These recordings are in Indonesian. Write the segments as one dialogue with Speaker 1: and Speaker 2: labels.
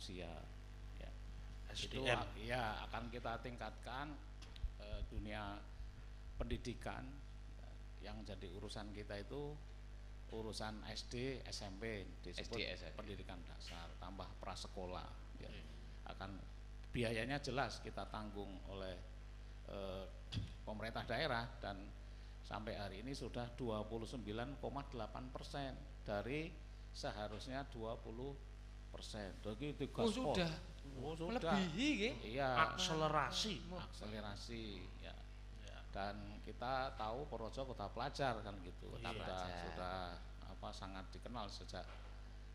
Speaker 1: manusia. Ya. Itu
Speaker 2: SDM.
Speaker 1: ya akan kita tingkatkan dunia pendidikan. Yang jadi urusan kita itu urusan SD, SMP disebut
Speaker 3: SD, SMP.
Speaker 1: pendidikan dasar, tambah prasekolah. Ya. Akan biayanya jelas kita tanggung oleh pemerintah daerah dan sampai hari ini sudah 29,8% dari seharusnya 20%. Jadi
Speaker 3: Sudah. Melebihi
Speaker 1: Iya.
Speaker 2: Akselerasi.
Speaker 1: Ya. Dan kita tahu Purworejo kota pelajar kan gitu. Sudah sangat dikenal sejak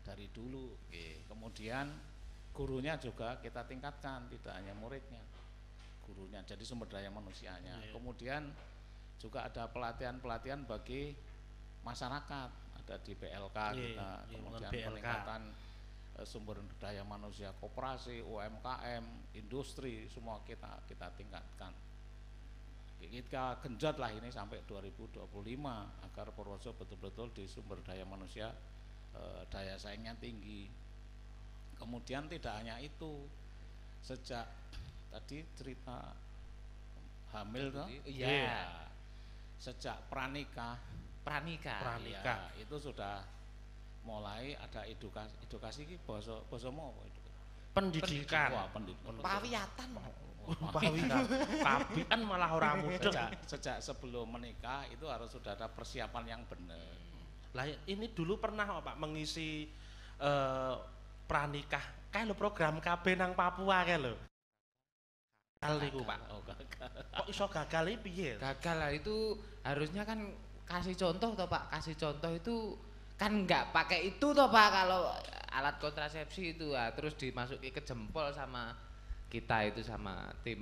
Speaker 1: dari dulu. Kemudian gurunya juga kita tingkatkan, tidak hanya muridnya, gurunya, jadi sumber daya manusianya. Kemudian juga ada pelatihan-pelatihan bagi masyarakat, ada di BLK kita, kemudian peningkatan sumber daya manusia koperasi, UMKM, industri, semua kita tingkatkan. Kita genjot lah ini sampai 2025 agar Purworejo betul-betul di sumber daya manusia daya saingnya tinggi. Kemudian tidak hanya itu, sejak tadi cerita hamil toh?
Speaker 3: Iya.
Speaker 1: Sejak pranikah ya, itu sudah mulai ada edukasi ki basa apa itu?
Speaker 2: Pendidikan.
Speaker 1: Wah, pendidikan.
Speaker 3: Pawiyatan.
Speaker 2: Kabian malah orang muda.
Speaker 1: Sejak sebelum menikah itu harus sudah ada persiapan yang benar.
Speaker 2: Lah ini dulu pernah Pak mengisi pranikah kayak lo program KB nang Papua kayak lo. Gagal niku Pak.
Speaker 1: Oh, gagal.
Speaker 2: Kok iso gagal iki piye?
Speaker 3: Gagal lah itu harusnya kan kasih contoh toh Pak, kasih contoh itu kan nggak pakai itu toh Pak kalau alat kontrasepsi itu terus dimasuki ke jempol sama kita itu sama tim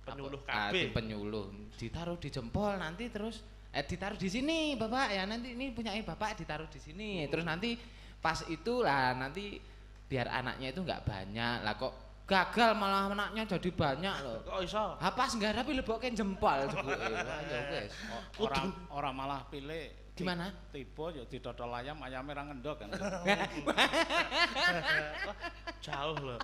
Speaker 2: Penyuluh
Speaker 3: apa,
Speaker 2: KB.
Speaker 3: tim penyuluh ditaruh di jempol nanti terus ditaruh di sini Bapak ya nanti ini punya Bapak ditaruh di sini terus nanti pas itulah nanti biar anaknya itu nggak banyak lah kok gagal malah anaknya jadi banyak loh.
Speaker 2: Kok iso?
Speaker 3: Pas nggak rapi lebokin jempol jebuke. Ya wis.
Speaker 1: Orang malah pilih
Speaker 3: Gimana?
Speaker 1: Tiba ya didodol ayamnya ra ngendok kan.
Speaker 2: Jauh loh.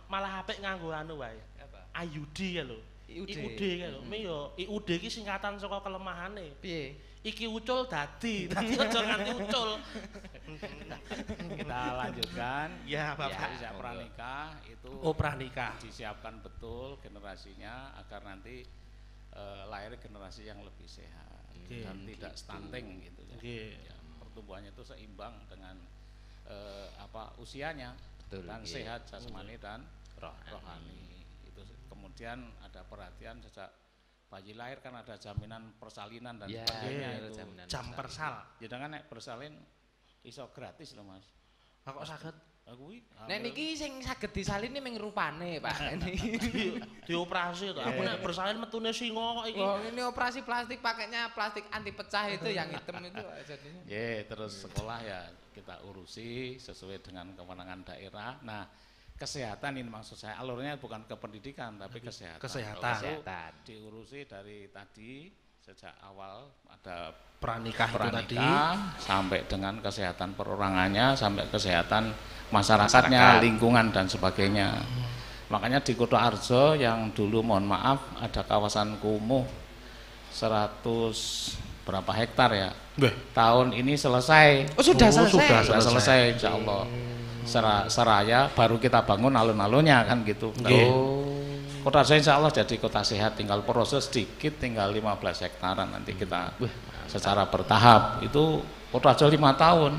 Speaker 2: Malah apik nganggo wae.
Speaker 3: Apa?
Speaker 2: IUD ya lho.
Speaker 3: IUD.
Speaker 2: IUD ya lho. Yo IUD iki singkatan saka kelemahane.
Speaker 3: Piye?
Speaker 2: Iki ucul dadi aja nganti ucul.
Speaker 1: Kita lanjutkan.
Speaker 2: Ya, Bapak.
Speaker 1: Sejak pranikah itu
Speaker 2: pranikah.
Speaker 1: disiapkan betul generasinya agar nanti lahir generasi yang lebih sehat dan tidak stunting gitu ya. Ya, pertumbuhannya itu seimbang dengan usianya.
Speaker 3: Betul,
Speaker 1: dan sehat jasmani dan rohani. Itu kemudian ada perhatian sejak bayi lahir kan ada jaminan persalinan dan sebagainya itu.
Speaker 2: Jam persal.
Speaker 1: Jadi kan nek bersalin iso gratis loh Mas.
Speaker 2: Kok saged
Speaker 3: Nek niki sing saged disalin ming rupane Pak.
Speaker 2: Dioperasi to. Aku nek bersalin metune singa kok iki.
Speaker 3: Oh, ini operasi plastik pakainya plastik anti pecah itu yang hitam itu jadinya.
Speaker 1: Terus sekolah ya kita urusi sesuai dengan kewenangan daerah. Nah, kesehatan ini maksud saya alurnya bukan ke pendidikan tapi kesehatan.
Speaker 3: Kesehatan.
Speaker 1: Diurusi dari tadi sejak awal ada
Speaker 2: pranikah tadi
Speaker 1: sampai dengan kesehatan perorangannya sampai kesehatan masyarakatnya, lingkungan dan sebagainya. Makanya di Kutoarjo yang dulu mohon maaf ada kawasan kumuh 100 berapa hektar ya. Tahun ini selesai.
Speaker 3: Oh, sudah
Speaker 1: selesai insya Allah. Seraya baru kita bangun alun-alunnya kan gitu. Kota Arjo insya Allah jadi kota sehat, tinggal Purworejo sedikit tinggal 15 hektaran nanti kita secara bertahap. Itu Kota Arjo 5 tahun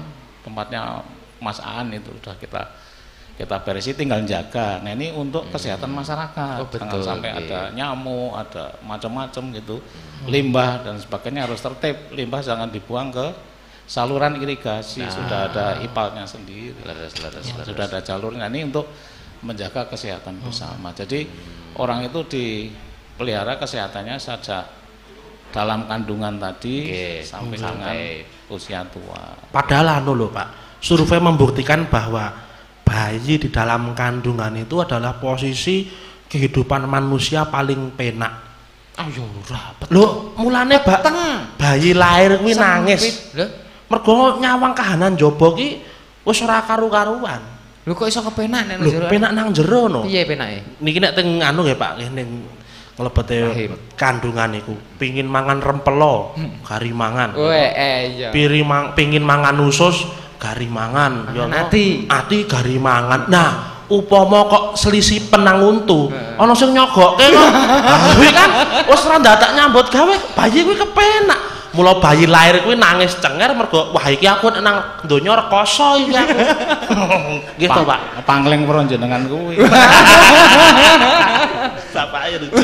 Speaker 1: tempatnya Mas Aan itu sudah kita beresi tinggal jaga. Nah ini untuk kesehatan masyarakat, jangan sampai ada nyamuk, ada macam-macam gitu, limbah dan sebagainya harus tertib. Limbah jangan dibuang ke saluran irigasi, sudah ada IPAL-nya sendiri, sudah ada jalurnya. Ini untuk menjaga kesehatan bersama. Jadi orang itu dipelihara kesehatannya saja dalam kandungan tadi sampai dengan usia tua.
Speaker 2: Padahal lho Pak, survei membuktikan bahwa bayi di dalam kandungan itu adalah posisi kehidupan manusia paling penak.
Speaker 3: Ayo ora.
Speaker 2: Lho, mulane bayi lahir kuwi nangis. Mergo nyawang kahanan njaba ki wis ora karu-karuan.
Speaker 3: Lho kok iso kepenak nek
Speaker 2: Lho, penak nang jero no.
Speaker 3: Piye penake?
Speaker 2: Niki nek teng anu nggih Pak, ning nglebete kandungan iku pingin mangan rempelo, gari mangan.
Speaker 3: Iya.
Speaker 2: Pingin mangan usus, gari mangan. Ya ati gari mangan. Nah, upama kok selisih penang untu, ana sing nyogokke kok. Kuwi kan wis ora ndadak nyambut gawe, bayi kuwi kepenak. Mula bayi lahir kuwi nangis cenger mergo wah iki aku nang donya rekoso iki aku. Nggih to, Pak.
Speaker 1: Pangling pro jenengan kuwi.
Speaker 2: Bapake lucu.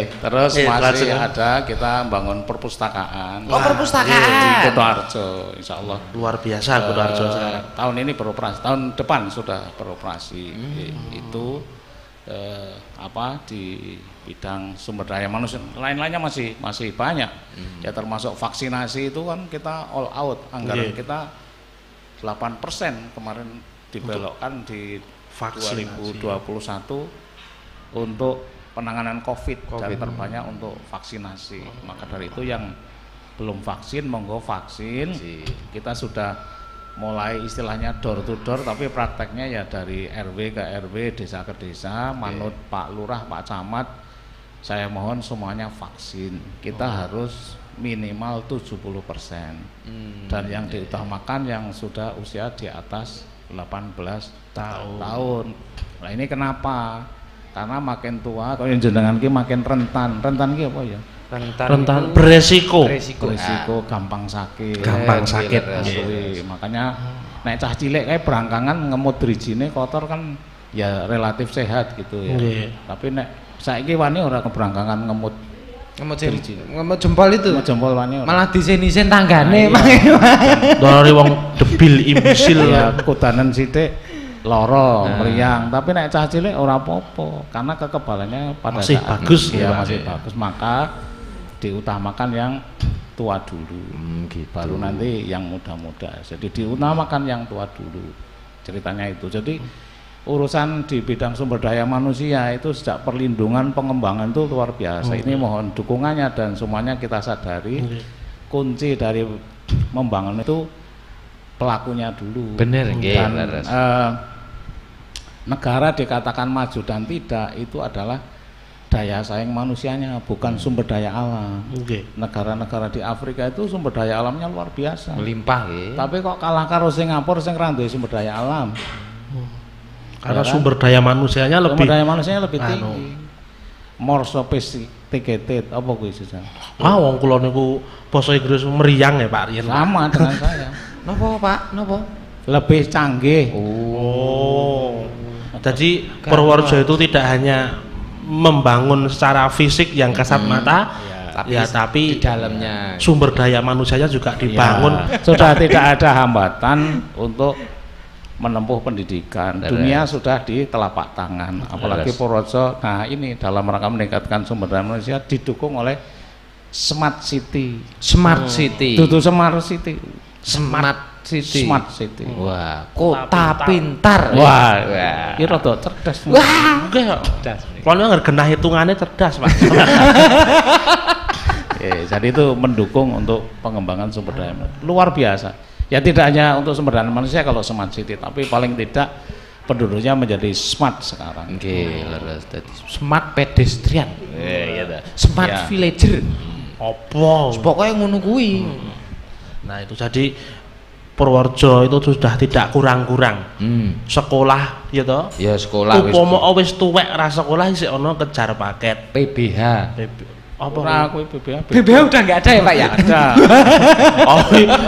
Speaker 1: Terus masih ada kita bangun perpustakaan.
Speaker 3: Oh, perpustakaan.
Speaker 1: Di Kutoarjo, insyaallah.
Speaker 2: Luar biasa Kutoarjo sekarang.
Speaker 1: Tahun ini beroperasi, tahun depan sudah beroperasi. Itu di bidang sumber daya manusia, lain-lainnya masih banyak. Ya termasuk vaksinasi itu kan kita all out, anggaran kita 8% kemarin dibelokkan di vaksinasi 2021 untuk penanganan COVID dan terbanyak untuk vaksinasi. Maka dari itu yang belum vaksin monggo vaksin. Kita sudah mulai istilahnya door to door, tapi prakteknya ya dari RW ke RW, desa ke desa, manut Pak Lurah, Pak Camat. Saya mohon semuanya vaksin. Kita harus minimal 70%. Dan yang diutamakan yang sudah usia di atas 18 tahun. Nah ini kenapa? Karena makin tua, kalau yang jenengan ki makin rentan. Rentan ki apa ya?
Speaker 2: Rentan beresiko.
Speaker 1: Beresiko gampang sakit. Makanya nek cah cilik kayak berangkangan ngemut drijine kotor kan ya relatif sehat gitu ya. Tapi nek saiki wani ora keberangkangan ngemut
Speaker 3: jempol itu.
Speaker 1: Ngemut jempol wani ora.
Speaker 3: Malah disen-disen tanggane.
Speaker 2: Dari wong debil imbisil
Speaker 1: ya kudanen sithik loro, meriang, tapi nek cah cilik ora apa-apa karena kekebalannya pada
Speaker 2: masih
Speaker 1: saat
Speaker 2: bagus
Speaker 1: ya, masih bagus, maka diutamakan yang tua dulu, gitu. Baru nanti yang muda-muda. Jadi diutamakan yang tua dulu. Ceritanya itu. Jadi urusan di bidang sumber daya manusia itu sejak perlindungan pengembangan itu luar biasa. Ini mohon dukungannya dan semuanya kita sadari. Kunci dari membangun itu pelakunya dulu.
Speaker 3: Bener,
Speaker 1: dan negara dikatakan maju dan tidak itu adalah daya saing manusianya, bukan sumber daya alam. Negara-negara di Afrika itu sumber daya alamnya luar biasa,
Speaker 3: melimpah.
Speaker 1: Tapi kok kalah karo Singapura sing ra duwe sumber daya alam.
Speaker 2: Karena sumber daya manusianya lebih
Speaker 1: tinggi. More sophisticated apa kuwi sejan?
Speaker 2: Wong kula niku basa Inggris meriang ya Pak Rian.
Speaker 1: Sama dengan saya.
Speaker 3: Napa Pak? Napa?
Speaker 1: Lebih canggih.
Speaker 2: Jadi Purworejo itu tidak hanya membangun secara fisik yang kasat mata, tapi
Speaker 3: di dalamnya
Speaker 2: sumber daya manusianya juga dibangun.
Speaker 1: Sudah tidak ada hambatan untuk menempuh pendidikan. Dunia sudah di telapak tangan, apalagi Purworejo. Nah ini dalam rangka meningkatkan sumber daya manusia didukung oleh Smart City. Dudu Smart City.
Speaker 3: Wah, kota pintar.
Speaker 1: Wah, iki rada cerdas.
Speaker 3: Wah,
Speaker 2: cerdas. Kalau nggak genah hitungannya cerdas, Pak.
Speaker 1: Jadi itu mendukung untuk pengembangan sumber daya luar biasa. Ya tidak hanya untuk sumber daya manusia kalau Smart City, tapi paling tidak penduduknya menjadi smart sekarang.
Speaker 3: Smart pedestrian. Smart villager. Pokoknya ngono kuwi.
Speaker 2: Nah itu jadi Purworejo itu sudah tidak kurang-kurang. Sekolah ya toh?
Speaker 3: Ya sekolah
Speaker 2: upama wis tuwek ra sekolah isih ana kejar paket
Speaker 3: PBH.
Speaker 2: Apa
Speaker 1: kuwi PBH?
Speaker 3: PBH udah enggak ada ya Pak ya?
Speaker 1: Ada.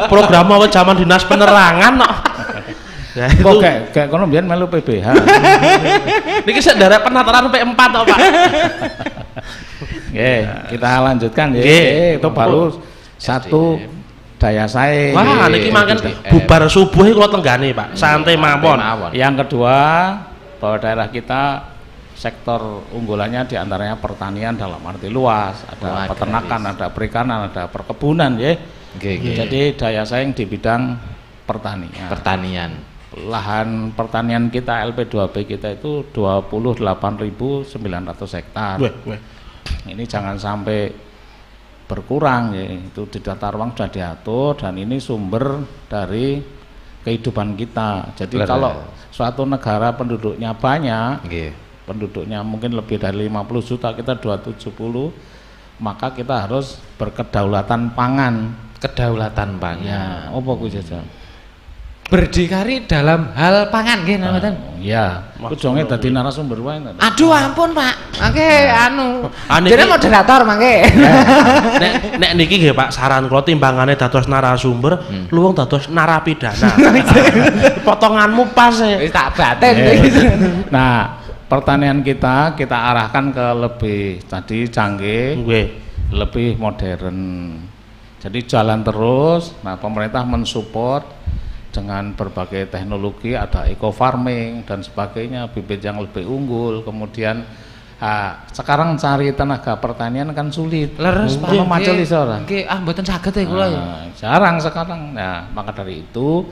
Speaker 2: Program awet zaman dinas penerangan kok.
Speaker 1: Ya itu kayak kono mbiyen melu PBH.
Speaker 2: Niki sik nderek penataran P4 to Pak.
Speaker 1: Kita lanjutkan ya. Itu baru satu daya saing.
Speaker 2: Wah, niki mangken bubar subuh kula tenggane, Pak. Santai mawon.
Speaker 1: Yang kedua, bahwa daerah kita sektor unggulannya diantaranya pertanian dalam arti luas, ada peternakan, ada perikanan, ada perkebunan, ya. Jadi daya saing di bidang pertanian. Lahan pertanian kita LP2B kita itu 28.900 hektar. Ini jangan sampai berkurang ya, itu di tata ruang sudah diatur dan ini sumber dari kehidupan kita. Jadi kalau suatu negara penduduknya banyak, penduduknya mungkin lebih dari 50 juta, kita 270, maka kita harus berkedaulatan pangan.
Speaker 3: Kedaulatan pangan.
Speaker 1: Ya, apa kuwi jajan?
Speaker 3: Berdikari dalam hal pangan nggih mboten.
Speaker 1: Iya, kujonge dadi narasumber wae.
Speaker 3: Aduh ampun Pak. Mangke Jadi moderator mangke.
Speaker 2: Nek niki nggih Pak, saran kula timbangane dados narasumber, luwung dados narapidana. Potonganmu pas e.
Speaker 3: Wis tak baten.
Speaker 1: Nah, pertanian kita arahkan ke lebih tadi canggih, lebih modern. Jadi jalan terus. Nah, pemerintah mensupport dengan berbagai teknologi, ada eco farming dan sebagainya, bibit yang lebih unggul. Kemudian sekarang cari tenaga pertanian kan sulit.
Speaker 3: Leres Pak.
Speaker 1: Macul iso ora?
Speaker 3: Nggih, mboten saged ya kula ya.
Speaker 1: Jarang sekarang. Nah, maka dari itu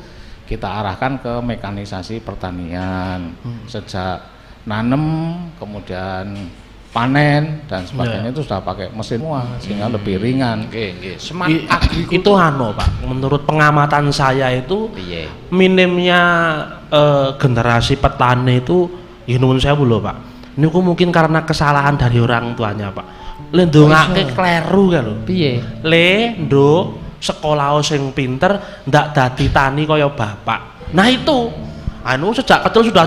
Speaker 1: kita arahkan ke mekanisasi pertanian. Sejak nanem, kemudian panen dan sebagainya itu sudah pakai mesin semua sehingga lebih ringan.
Speaker 3: Smart
Speaker 2: Itu Pak, menurut pengamatan saya itu minimnya generasi petani itu ya nuwun sewu lho Pak. Niku mungkin karena kesalahan dari orang tuanya Pak. Le ndongake kleru kan lho. Piye? Le nduk sekolah sing pinter ndak dadi tani kaya bapak. Nah itu sejak kecil sudah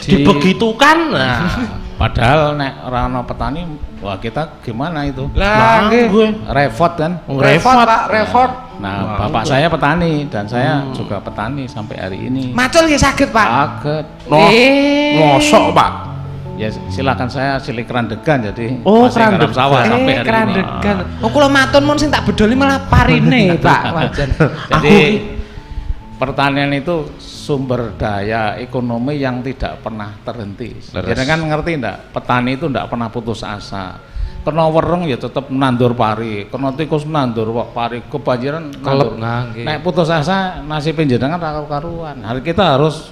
Speaker 2: dibegitukan. Nah,
Speaker 1: padahal nek ora ana petani, wah kita gimana itu?
Speaker 3: Lah
Speaker 1: gue repot kan?
Speaker 3: Repot Pak, repot.
Speaker 1: Nah, bapak saya petani dan saya juga petani sampai hari ini.
Speaker 3: Macul nggih saged Pak?
Speaker 1: Saged.
Speaker 2: Mosok Pak.
Speaker 1: Ya silakan, saya cilik Krandegan, jadi
Speaker 2: masih
Speaker 1: garap sawah sampai hari
Speaker 3: Krandegan. Kula matur mun sing tak bedoli malah parine Pak.
Speaker 1: Jadi pertanian itu sumber daya ekonomi yang tidak pernah terhenti. Jadi kan ngerti ndak? Petani itu ndak pernah putus asa. Kena wereng ya tetap nandur pari, kena tikus nandur pari, kebanjiran nandur. Nek putus asa nasib panjenengan ra karuan. Hari kita harus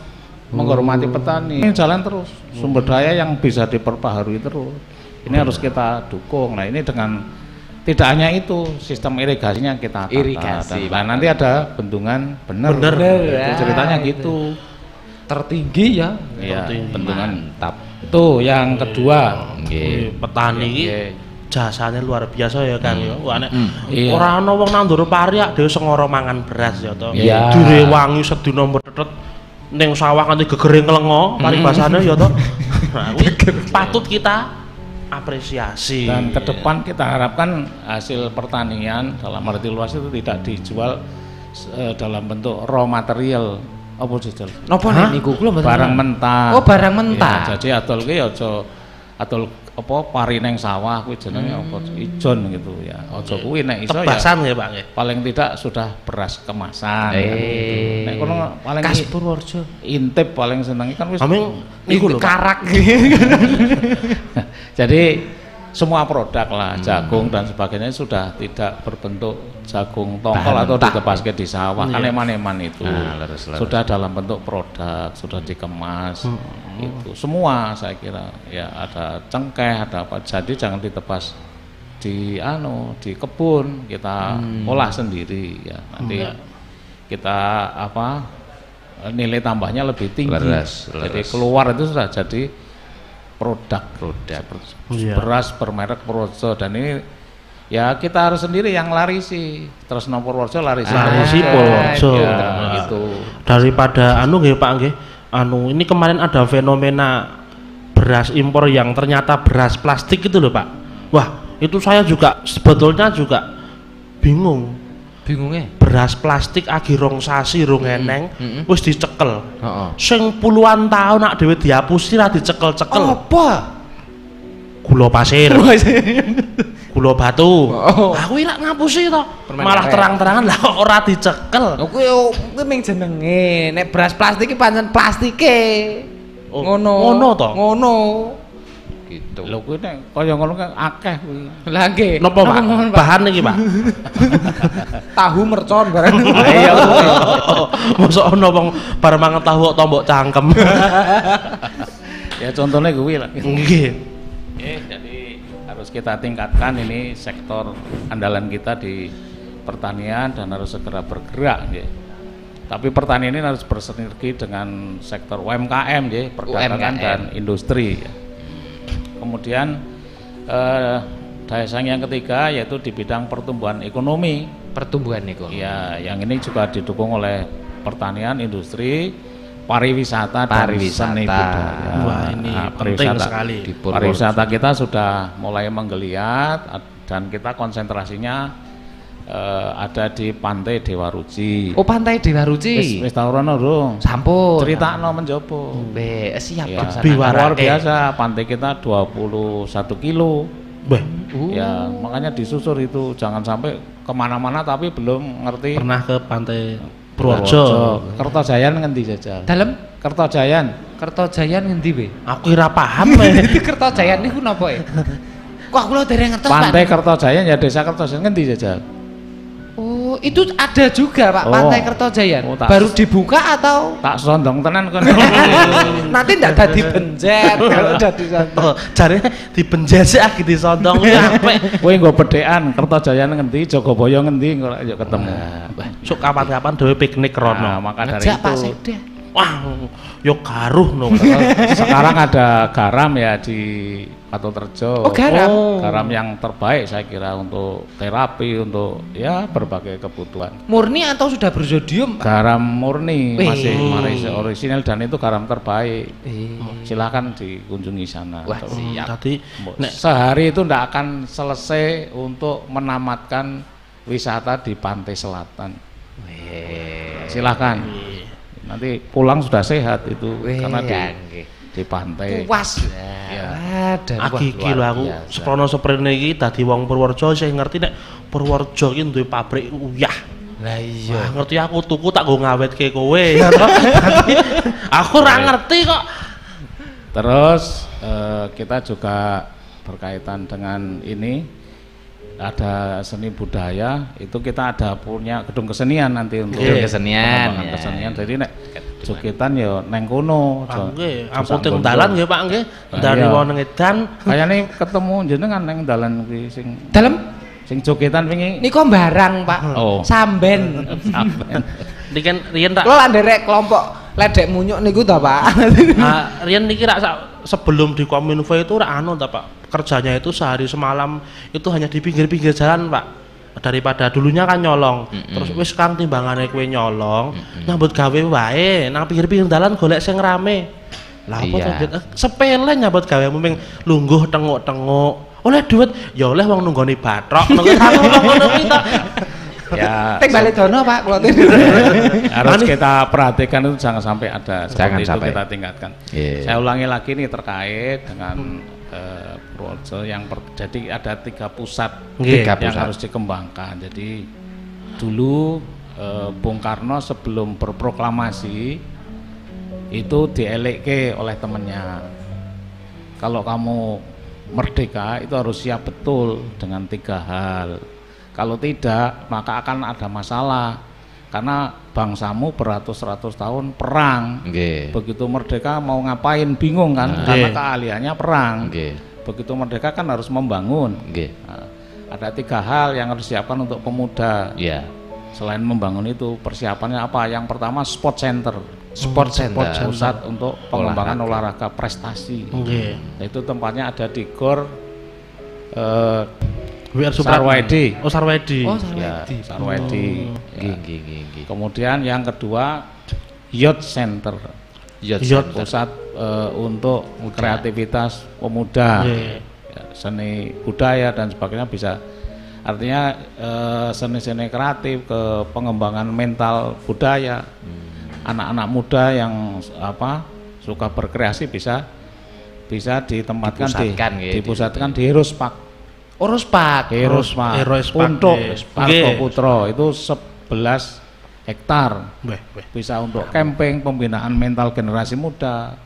Speaker 1: menghormati petani. Ini jalan terus, sumber daya yang bisa diperbaharui terus. Ini harus kita dukung. Nah, ini dengan tidak hanya itu, sistem irigasinya kita tata. Irigasi. Nah, nanti ada bendungan bener itu ceritanya gitu.
Speaker 3: Tertinggi ya.
Speaker 1: Iya, bendungan tap. Tuh yang kedua,
Speaker 2: petani jasanya luar biasa ya Kang ya. Ora ana wong nandur pari dhewe sengara mangan beras ya to. Direwangi sedina methethut ning sawah kanthi gegere nglengo paribasane ya to. Patut kita apresiasi.
Speaker 1: Dan ke depan kita harapkan hasil pertanian dalam arti luas itu tidak dijual dalam bentuk raw material. Apa jajal?
Speaker 3: Napa niku kula mboten
Speaker 1: barang mentah.
Speaker 3: Oh, barang mentah.
Speaker 1: Ya, jadi adol ki aja adol apa pari neng sawah kuwi jenenge apa ijon gitu ya. Aja kuwi nek iso
Speaker 2: tebasan ya Pak nggih.
Speaker 1: Paling tidak sudah beras kemasan. Nek kono paling
Speaker 3: Kas Purworejo
Speaker 1: intip paling senengi kan wis
Speaker 3: niku lho karak.
Speaker 1: Jadi semua produk lah, jagung dan sebagainya sudah tidak berbentuk jagung tongkol atau ditepaske di sawah, kan eman-eman itu. Sudah dalam bentuk produk, sudah dikemas. Itu semua saya kira ya, ada cengkeh, ada apa. Jadi jangan ditebas di kebun, kita olah sendiri ya. Nanti kita nilai tambahnya lebih tinggi. Jadi keluar itu sudah jadi produk beras bermerek Purworejo, dan ini ya kita harus sendiri yang larisi. Terus nomor Purworejo larisi
Speaker 2: Purworejo
Speaker 1: ya, gitu.
Speaker 2: Daripada nggih Pak nggih, ini kemarin ada fenomena beras impor yang ternyata beras plastik itu loh Pak. Wah, itu saya juga sebetulnya juga bingungnya beras plastik agi rong sasi rong eneng wis dicekel. Sing puluhan tahun nak dhewe dihapusi ra dicekel-cekel.
Speaker 3: Apa?
Speaker 2: Gula pasir. Gula batu. Aku lak ngapusi to. Malah terang-terangan lah kok ora dicekel.
Speaker 3: Kuwi ming jenenge. Nek beras plastik iki pancen plastike.
Speaker 2: Ngono to.
Speaker 3: Ngono. Gitu.
Speaker 1: Lho kuwi nek kaya ngono kan akeh kuwi.
Speaker 3: Lah nggih.
Speaker 2: Napa Pak? Bahan iki Pak.
Speaker 3: Tahu mercon bareng.
Speaker 2: Iya. Mosok ana wong bar mangan tahu kok tombok cangkem.
Speaker 1: Ya contohnya kuwi lah.
Speaker 2: Nggih.
Speaker 1: Jadi harus kita tingkatkan ini sektor andalan kita di pertanian dan harus segera bergerak nggih. Tapi pertanian ini harus bersinergi dengan sektor UMKM ya, perdagangan dan industri. Kemudian daya saing yang ketiga yaitu di bidang pertumbuhan ekonomi.
Speaker 3: Pertumbuhan ekonomi.
Speaker 1: Ya, yang ini juga didukung oleh pertanian, industri, pariwisata dan seni budaya.
Speaker 2: Wah, ini penting sekali.
Speaker 1: Pariwisata kita sudah mulai menggeliat dan kita konsentrasinya ada di Pantai Dewa Ruci.
Speaker 3: Oh, Pantai Dewa Ruci.
Speaker 1: Wis tau rono durung?
Speaker 3: Sampun.
Speaker 1: Critakno menjopo.
Speaker 3: Siap
Speaker 1: Ya,
Speaker 3: Pak.
Speaker 1: luar biasa, pantai kita 21 kilo. Ya, makanya disusur itu, jangan sampai kemana-mana tapi belum ngerti.
Speaker 2: Pernah ke Pantai Purworejo.
Speaker 1: Kertojayan ngendi jajal?
Speaker 3: Dalem
Speaker 1: Kertojayan.
Speaker 3: Kertojayan ngendi we?
Speaker 2: Aku ora paham.
Speaker 3: Kertojayan niku napa ya? Kok kula dereng ngertos, Pak.
Speaker 1: Pantai Kertojayan ya desa Kertojayan ngendi jajal?
Speaker 3: Oh, itu ada juga Pak, Pantai Kertojayan. Baru dibuka atau
Speaker 1: tak sondong tenan kon.
Speaker 3: nanti ndak dadi benjet kalau dadi sondong.
Speaker 2: Jare dibenjet sih aki disondong sampe.
Speaker 1: Kowe nggo bedhekan Kertojayan ngendi, Jogobaya ngendi kok ayo ketemu.
Speaker 2: Sok kapan-kapan dhewe piknik rono.
Speaker 1: Maka dari
Speaker 3: Ngejak Pak
Speaker 1: itu
Speaker 3: Sekda.
Speaker 2: Wah, yo garuh no.
Speaker 1: sekarang ada garam ya di Patoterjo.
Speaker 3: Oh, garam.
Speaker 1: Garam yang terbaik saya kira untuk terapi, untuk ya berbagai kebutuhan.
Speaker 3: Murni atau sudah bersodium, Pak?
Speaker 1: Garam murni, masih orisinal dan itu garam terbaik. Silakan dikunjungi sana.
Speaker 3: Wah, siap.
Speaker 2: Tadi
Speaker 1: sehari itu ndak akan selesai untuk menamatkan wisata di pantai selatan. Silakan. Nanti pulang sudah sehat itu karena di pantai.
Speaker 3: Puas.
Speaker 1: Ya.
Speaker 2: Aki iki lho aku seprono seprene iki dadi wong Purworejo sing ngerti nek Purworejo iki duwe pabrik uyah.
Speaker 3: Lah iya.
Speaker 2: Ngerti aku tuku tak nggo ngawetke kowe. Aku ora ngerti kok.
Speaker 1: Terus kita juga berkaitan dengan ini ada seni budaya, itu kita ada punya gedung kesenian nanti untuk
Speaker 3: kesenian.
Speaker 1: Kesenian. Jadi nek jogetan ya neng kono.
Speaker 2: Nggih, ampun teng dalan nggih Pak nggih. Ndane wong edan.
Speaker 1: Kayane ketemu jenengan neng dalan kuwi sing
Speaker 3: dalem
Speaker 1: sing jogetan wingi.
Speaker 3: Niku barang, Pak.
Speaker 1: Oh.
Speaker 3: Samben.
Speaker 2: Niki kan riyen tak.
Speaker 3: Kula lak nderek kelompok ledek munyuk niku ta, Pak.
Speaker 2: Riyen niki rak sebelum di Kominfo itu rak anu ta, Pak. Kerjanya itu sehari semalam itu hanya di pinggir-pinggir jalan, Pak. Daripada dulunya kan nyolong. Terus wis Kang timbangane kowe nyolong, nyambut gawe wae nang pinggir-pinggir dalan golek sing rame. Lah apa sepele nyambut gawe mung lungguh tenguk-tenguk. Oleh duit ya oleh wong nunggoni bathok. Ngono kuwi ta.
Speaker 1: Ya,
Speaker 3: teng balik dono Pak, kula
Speaker 1: harus kita perhatikan itu jangan sampai ada seperti itu kita tingkatkan. Saya ulangi lagi nih terkait dengan Purworejo yang jadi ada 3 pusat yang harus dikembangkan. Jadi dulu Bung Karno sebelum berproklamasi itu dielekke oleh temennya. Kalau kamu merdeka itu harus siap betul dengan 3 hal. Kalau tidak maka akan ada masalah karena bangsamu beratus-ratus tahun perang. Begitu merdeka mau ngapain bingung kan karena keahliannya perang. Begitu merdeka kan harus membangun. Nah, ada 3 hal yang harus disiapkan untuk pemuda. Selain membangun itu persiapannya apa? Yang pertama sport center. Pusat untuk pengembangan olahraga prestasi. Itu tempatnya ada di Gor Sarwedi.
Speaker 2: Sarwedi.
Speaker 1: Sarwedi. Kemudian yang kedua Youth Center. Pusat untuk kreativitas pemuda, seni budaya dan sebagainya bisa. Artinya seni-seni kreatif ke pengembangan mental budaya. Anak-anak muda yang suka berkreasi bisa ditempatkan dipusatkan di Heroespark. Heroespark untuk Parko Putro itu 11 hektar bisa untuk camping, pembinaan mental generasi muda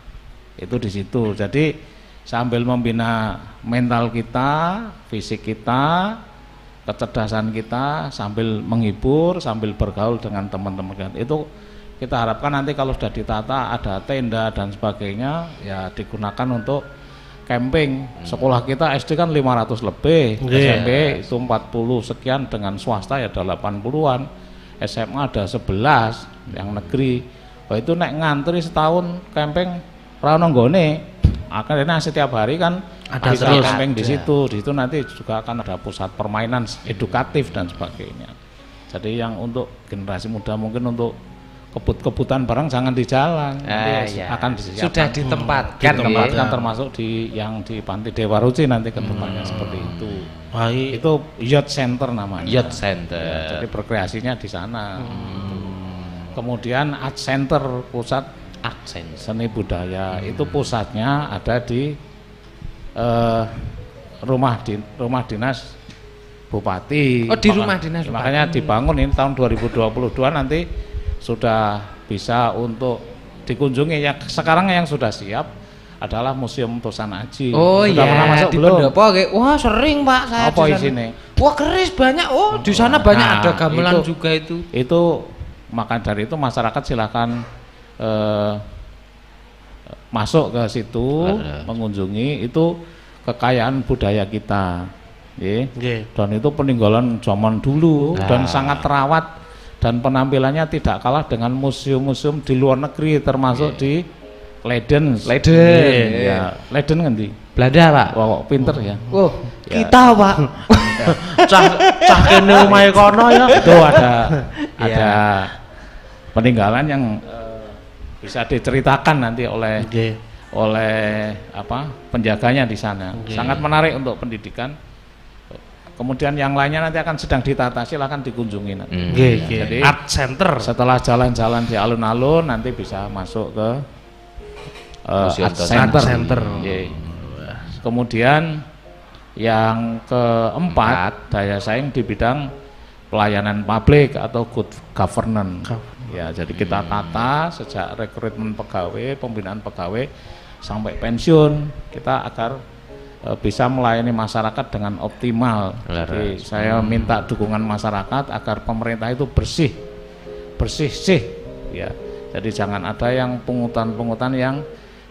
Speaker 1: itu di situ. Jadi sambil membina mental kita, fisik kita, kecerdasan kita, sambil menghibur, sambil bergaul dengan teman-teman kita. Itu kita harapkan nanti kalau sudah ditata ada tenda dan sebagainya ya digunakan untuk camping. Sekolah kita SD kan 500 lebih, SMP itu 40 sekian, dengan swasta ya ada 80-an, SMA ada 11. yang negeri. Oh itu nek ngantri setahun camping ora ono nggone. Akhirnya setiap hari kan
Speaker 2: ada
Speaker 1: bisa
Speaker 2: terus
Speaker 1: camping di situ nanti juga akan ada pusat permainan edukatif dan sebagainya. Jadi yang untuk generasi muda mungkin untuk kebut-kebutan barang jangan di jalan, akan
Speaker 3: sudah ditempatkan
Speaker 1: termasuk di yang di Panti Dewa Ruci nanti ke depannya seperti itu.
Speaker 2: Baik.
Speaker 1: Itu youth center namanya.
Speaker 3: Youth center.
Speaker 1: Ya, jadi rekreasinya di sana. Kemudian art center, pusat seni budaya, itu pusatnya ada di rumah dinas bupati.
Speaker 3: Oh, di rumah dinas bupati.
Speaker 1: Makanya dibangun ini tahun 2022 nanti sudah bisa untuk dikunjungi. Ya sekarang yang sudah siap adalah Museum Tosan Aji.
Speaker 3: Oh
Speaker 1: sudah pernah masuk
Speaker 3: di
Speaker 1: belum?
Speaker 3: Pendopo. Wah sering Pak saya.
Speaker 1: Apa isinya?
Speaker 3: Wah keris banyak. Oh di sana banyak ada gamelan juga itu.
Speaker 1: Itu maka dari itu masyarakat silakan masuk ke situ, mengunjungi, itu kekayaan budaya kita, dan itu peninggalan zaman dulu dan sangat terawat dan penampilannya tidak kalah dengan museum-museum di luar negeri termasuk di Leiden. Ya, Leiden kan di
Speaker 3: Belanda Pak.
Speaker 1: Wah, pinter ya.
Speaker 3: Oh, ya. Kita Pak.
Speaker 2: cah kene omahe kono ya.
Speaker 1: Itu ada peninggalan yang bisa diceritakan nanti oleh penjaganya di sana. Sangat menarik untuk pendidikan. Kemudian yang lainnya nanti akan sedang ditata, silakan dikunjungi nanti. Jadi
Speaker 2: art center.
Speaker 1: Setelah jalan-jalan di alun-alun nanti bisa masuk ke art center. Kemudian yang keempat, daya saing di bidang pelayanan publik atau good governance. Ya, jadi kita tata sejak rekrutmen pegawai, pembinaan pegawai sampai pensiun, kita agar bisa melayani masyarakat dengan optimal. Jadi saya minta dukungan masyarakat agar pemerintah itu bersih ya. Jadi jangan ada yang pungutan yang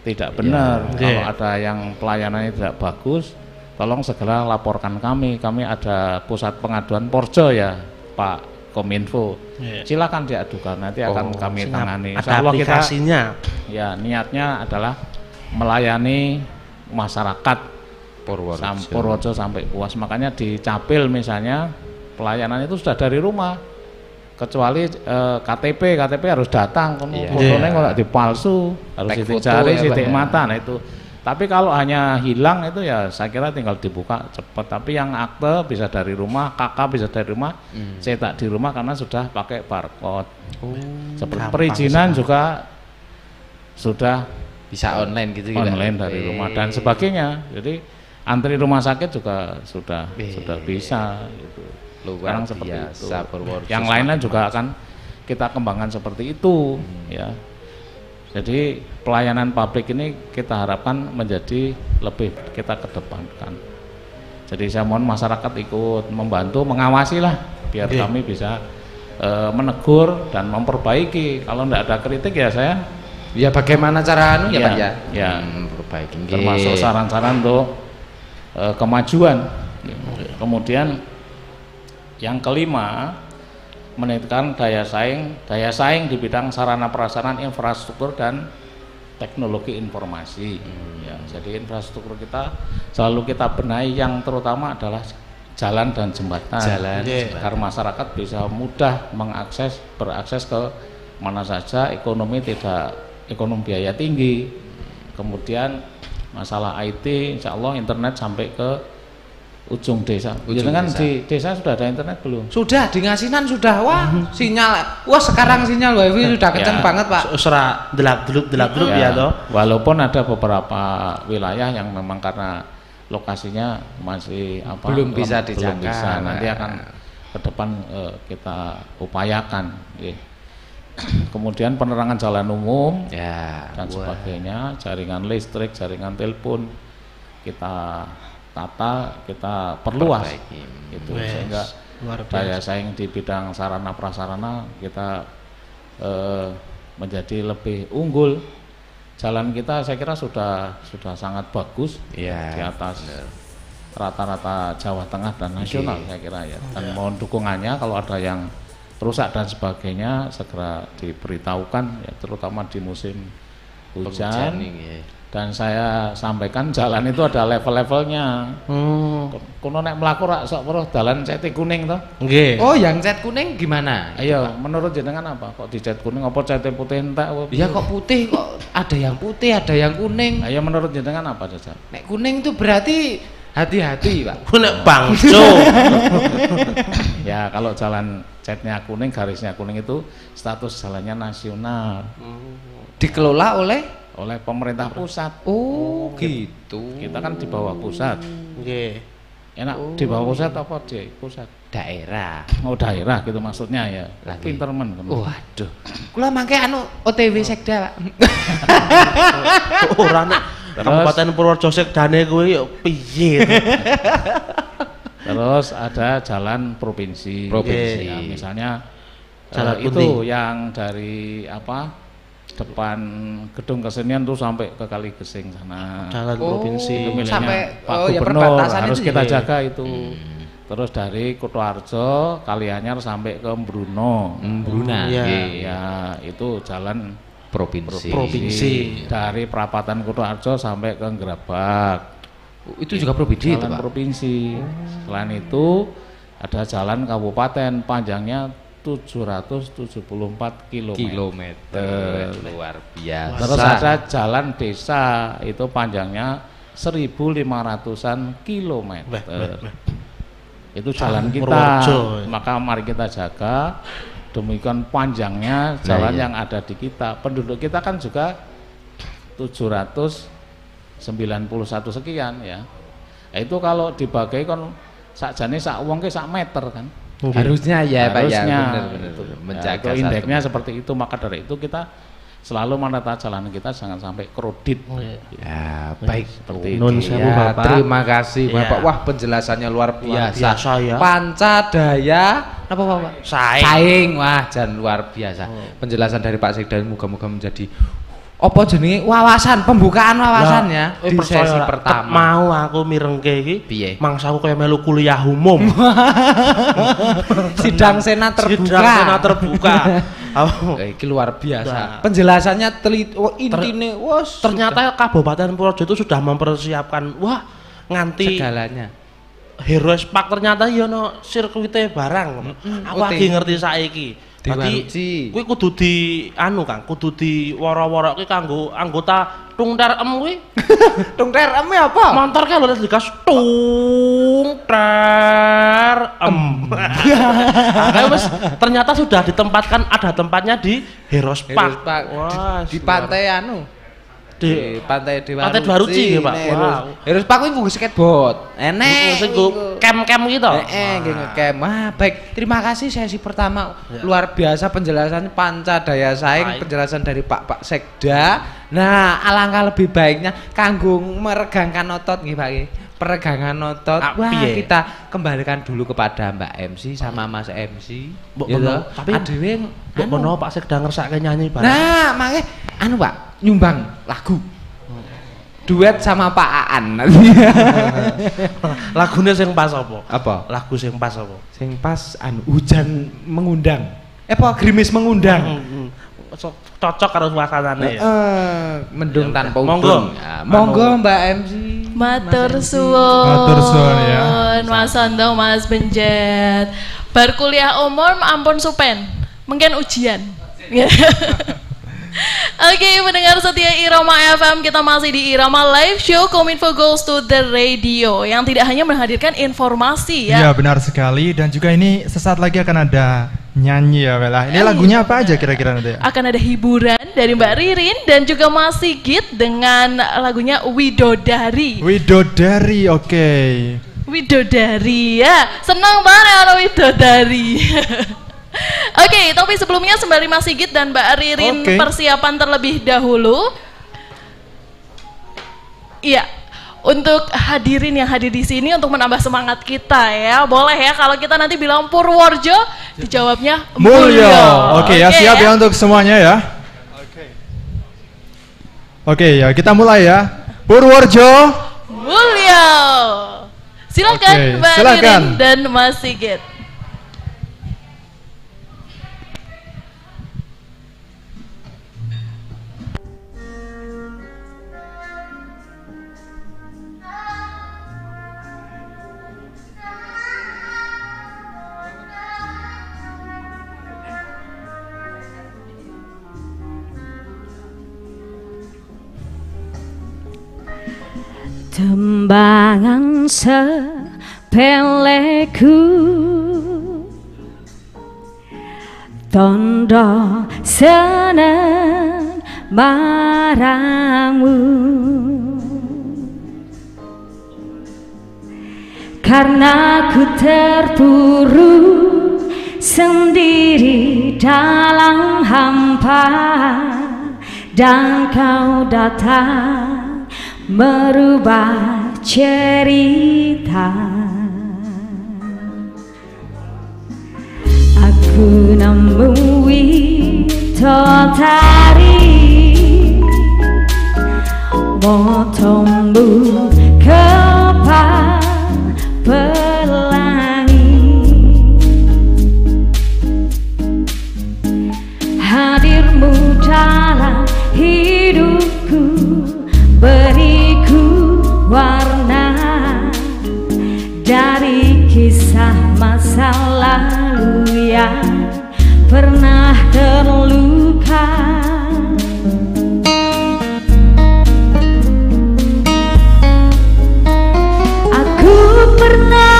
Speaker 1: tidak benar. Kalau ada yang pelayanannya tidak bagus, tolong segera laporkan kami. Kami ada pusat pengaduan Porjo ya, Pak Kominfo. Silakan diadukan, nanti akan kami tangani.
Speaker 2: Ada aplikasinya.
Speaker 1: Ya, niatnya adalah melayani masyarakat Purworejo sampai puas. Makanya di Capil misalnya pelayanan itu sudah dari rumah. Kecuali KTP harus datang, fotonya nggak dipalsu, harus sidik jari, sidik mata. Nah itu. Tapi kalau hanya hilang itu ya saya kira tinggal dibuka cepat. Tapi yang akte bisa dari rumah, KK bisa dari rumah, cetak di rumah karena sudah pakai barcode. Seperti perizinan juga sudah
Speaker 3: bisa online gitu.
Speaker 1: Online dari rumah dan sebagainya. Jadi antri rumah sakit juga sudah bisa. Gitu. Sekarang seperti itu. Yang lainnya juga akan kita kembangkan seperti itu, ya. Jadi pelayanan publik ini kita harapkan menjadi lebih kita kedepankan. Jadi saya mohon masyarakat ikut membantu, mengawasi lah, biar kami bisa menegur dan memperbaiki. Kalau tidak ada kritik ya saya.
Speaker 3: Ya bagaimana cara Pak ya?
Speaker 1: Ya,
Speaker 3: memperbaiki.
Speaker 1: Termasuk saran-saran untuk kemajuan. Kemudian yang kelima, meningkatkan daya saing di bidang sarana prasarana infrastruktur dan teknologi informasi. Ya, jadi infrastruktur kita selalu kita benahi, yang terutama adalah jalan dan jembatan. Agar masyarakat bisa mudah berakses ke mana saja, ekonomi biaya tinggi. Kemudian masalah IT, insya Allah internet sampai ke ujung desa. Kan di desa sudah ada internet belum?
Speaker 3: Sudah, di Ngasinan sudah. Wah, sinyal. Wah, sekarang sinyal WiFi sudah kencang banget, Pak.
Speaker 2: Usra delap-delup ya toh.
Speaker 1: Walaupun ada beberapa wilayah yang memang karena lokasinya masih
Speaker 3: belum bisa dijaga.
Speaker 1: Nanti akan ke depan kita upayakan. Kemudian penerangan jalan umum dan sebagainya, jaringan listrik, jaringan telepon kita tata, kita perluas gitu, sehingga daya saing di bidang sarana prasarana kita menjadi lebih unggul. Jalan kita saya kira sudah sangat bagus, di atas rata-rata Jawa Tengah dan nasional saya kira ya. Dan mohon dukungannya kalau ada yang rusak dan sebagainya segera diberitahukan ya, terutama di musim hujan. Dan saya sampaikan jalan itu ada level-levelnya. Kuno nek mlaku rak sok weruh dalan cat kuning toh.
Speaker 3: Nggih. Oh, yang cat kuning gimana?
Speaker 1: Ayo, menurut jenengan apa? Kok di cat kuning apa cat putih entek?
Speaker 3: Iya kok putih kok ada yang putih, ada yang kuning.
Speaker 1: Ayo menurut jenengan apa Jajal?
Speaker 3: Nek kuning itu berarti hati-hati, Pak.
Speaker 2: Nek bangso.
Speaker 1: Ya, kalau jalan catnya kuning, garisnya kuning itu status jalannya nasional.
Speaker 3: Dikelola oleh
Speaker 1: pemerintah pusat.
Speaker 3: Oh, gitu.
Speaker 1: Kita kan di bawah pusat.
Speaker 2: Nggih.
Speaker 1: Enak di bawah pusat apa di pusat?
Speaker 3: Daerah.
Speaker 1: Oh, daerah gitu maksudnya ya. Pinter men.
Speaker 3: Waduh. Kula mangke OTW Sekda, Pak.
Speaker 2: Ora nek Kabupaten Purworejo sekdane kuwi yo piye.
Speaker 1: Terus ada jalan provinsi. Ya, misalnya
Speaker 2: jalan
Speaker 1: itu yang dari depan gedung kesenian tuh sampai ke Kali Gesing sana.
Speaker 2: Jalan provinsi
Speaker 3: sampai
Speaker 1: Pak Gubernur harus kita jaga itu. Terus dari Kutoarjo, Kalianyar sampai ke Mbruno. Ya, itu jalan provinsi. Dari Perapatan Kutoarjo sampai ke Gerabak.
Speaker 3: Itu juga provinsi itu, Pak.
Speaker 1: Provinsi. Selain itu ada jalan kabupaten panjangnya 774 kilometer.
Speaker 3: Luar biasa.
Speaker 1: Terus ada jalan desa itu panjangnya 1.500-an kilometer. Itu jalan kita. Maka mari kita jaga demikian panjangnya jalan yang ada di kita. Penduduk kita kan juga 791 sekian ya. Itu kalau dibagi kan sakjane sak wong ke sak meter kan.
Speaker 3: Harusnya ya Pak ya, benar
Speaker 1: menjaga indeksnya seperti itu. Maka dari itu kita selalu menata jalan kita jangan sampai kredit.
Speaker 3: Ya, baik
Speaker 1: seperti
Speaker 2: itu.
Speaker 3: Ya, terima kasih Bapak. Wah, penjelasannya luar biasa. Ya. Pancadaya apa Pak? Saing. Wah, jan luar biasa. Penjelasan dari Pak Sekda moga-moga menjadi apa jenenge pembukaan wawasannya di sesi pertama.
Speaker 2: Mau aku mirengke iki
Speaker 3: piye?
Speaker 2: Mangsaku kaya melu kuliah umum.
Speaker 3: Sidang senat
Speaker 2: terbuka.
Speaker 3: Iki luar biasa. Penjelasannya intine
Speaker 2: ternyata Kabupaten Purworejo itu sudah mempersiapkan nganti
Speaker 3: segalanya.
Speaker 2: Heroes Park ternyata ya ono sirkuite barang. Aku lagi ngerti saiki. Dadi kuwi kudu kudu di woro-woroke kanggo anggota Tungter Em kuwi.
Speaker 3: Tungter Em apa?
Speaker 2: Montor ke lho digas Tungter Em. Ternyata sudah ditempatkan, ada tempatnya di Heroes Park.
Speaker 3: Di pantai di pantai Dewa
Speaker 2: Ruci Pak.
Speaker 3: Heroes Park kuwi nggo skateboard. Enek
Speaker 2: sing camp-camp gitu.
Speaker 3: Nggih ngecamp. Baik, terima kasih sesi pertama. Luar biasa penjelasan Pancadaya Saing, penjelasan dari Pak Sekda. Nah, alangkah lebih baiknya kanggo meregangkan otot nggih Pak. Peregangan otot. Kita kembalikan dulu kepada Mbak MC sama Mas MC. Tapi dhewe
Speaker 2: mbok Pak Sekda ngersake nyanyi bareng.
Speaker 3: Nah, mangke Pak nyumbang lagu duet sama Pak Aan nanti.
Speaker 2: Lagune sing pas apa?
Speaker 3: Apa?
Speaker 2: Lagu sing pas apa?
Speaker 3: Sing pas hujan mengundang. Gerimis mengundang.
Speaker 2: Cocok karo suasanane ya.
Speaker 3: Mendung tanpa
Speaker 2: udun.
Speaker 3: Monggo Mbak MC.
Speaker 4: Matur suwun ya. Mas Sondo, Mas Benjet. Bar kuliah umum ampun supen. Mungkin ujian. Oke, pendengar setia Irama FM, kita masih di Irama Live Show Kominfo Goes to the Radio yang tidak hanya menghadirkan informasi ya.
Speaker 5: Iya, benar sekali, dan juga ini sesaat lagi akan ada nyanyi ya Bella. Ini lagunya apa aja kira-kira nanti?
Speaker 4: Akan ada hiburan dari Mbak Ririn dan juga Mas Sigit dengan lagunya Widodari.
Speaker 5: Widodari, oke.
Speaker 4: Widodari ya, senang banget kalau Widodari. Oke, tapi sebelumnya sembari Mas Sigit dan Mbak Ririn persiapan terlebih dahulu. Iya, untuk hadirin yang hadir di sini untuk menambah semangat kita ya. Boleh ya kalau kita nanti bilang Purworejo, dijawabnya Mulyo.
Speaker 5: Oke ya, siap ya untuk semuanya ya. Oke ya, kita mulai ya. Purworejo
Speaker 4: Mulyo. Silakan Mbak Ririn dan Mas Sigit.
Speaker 6: tembangan sepeleku, tondo seneng marangmu, karena ku terpuruk sendiri dalam hampa, dan kau datang merubah cerita. Aku nemui totari mau tumbuh kepala pelangi, hadirmu dalam hidupku, beriku warna dari kisah masa lalu yang pernah terluka. Aku pernah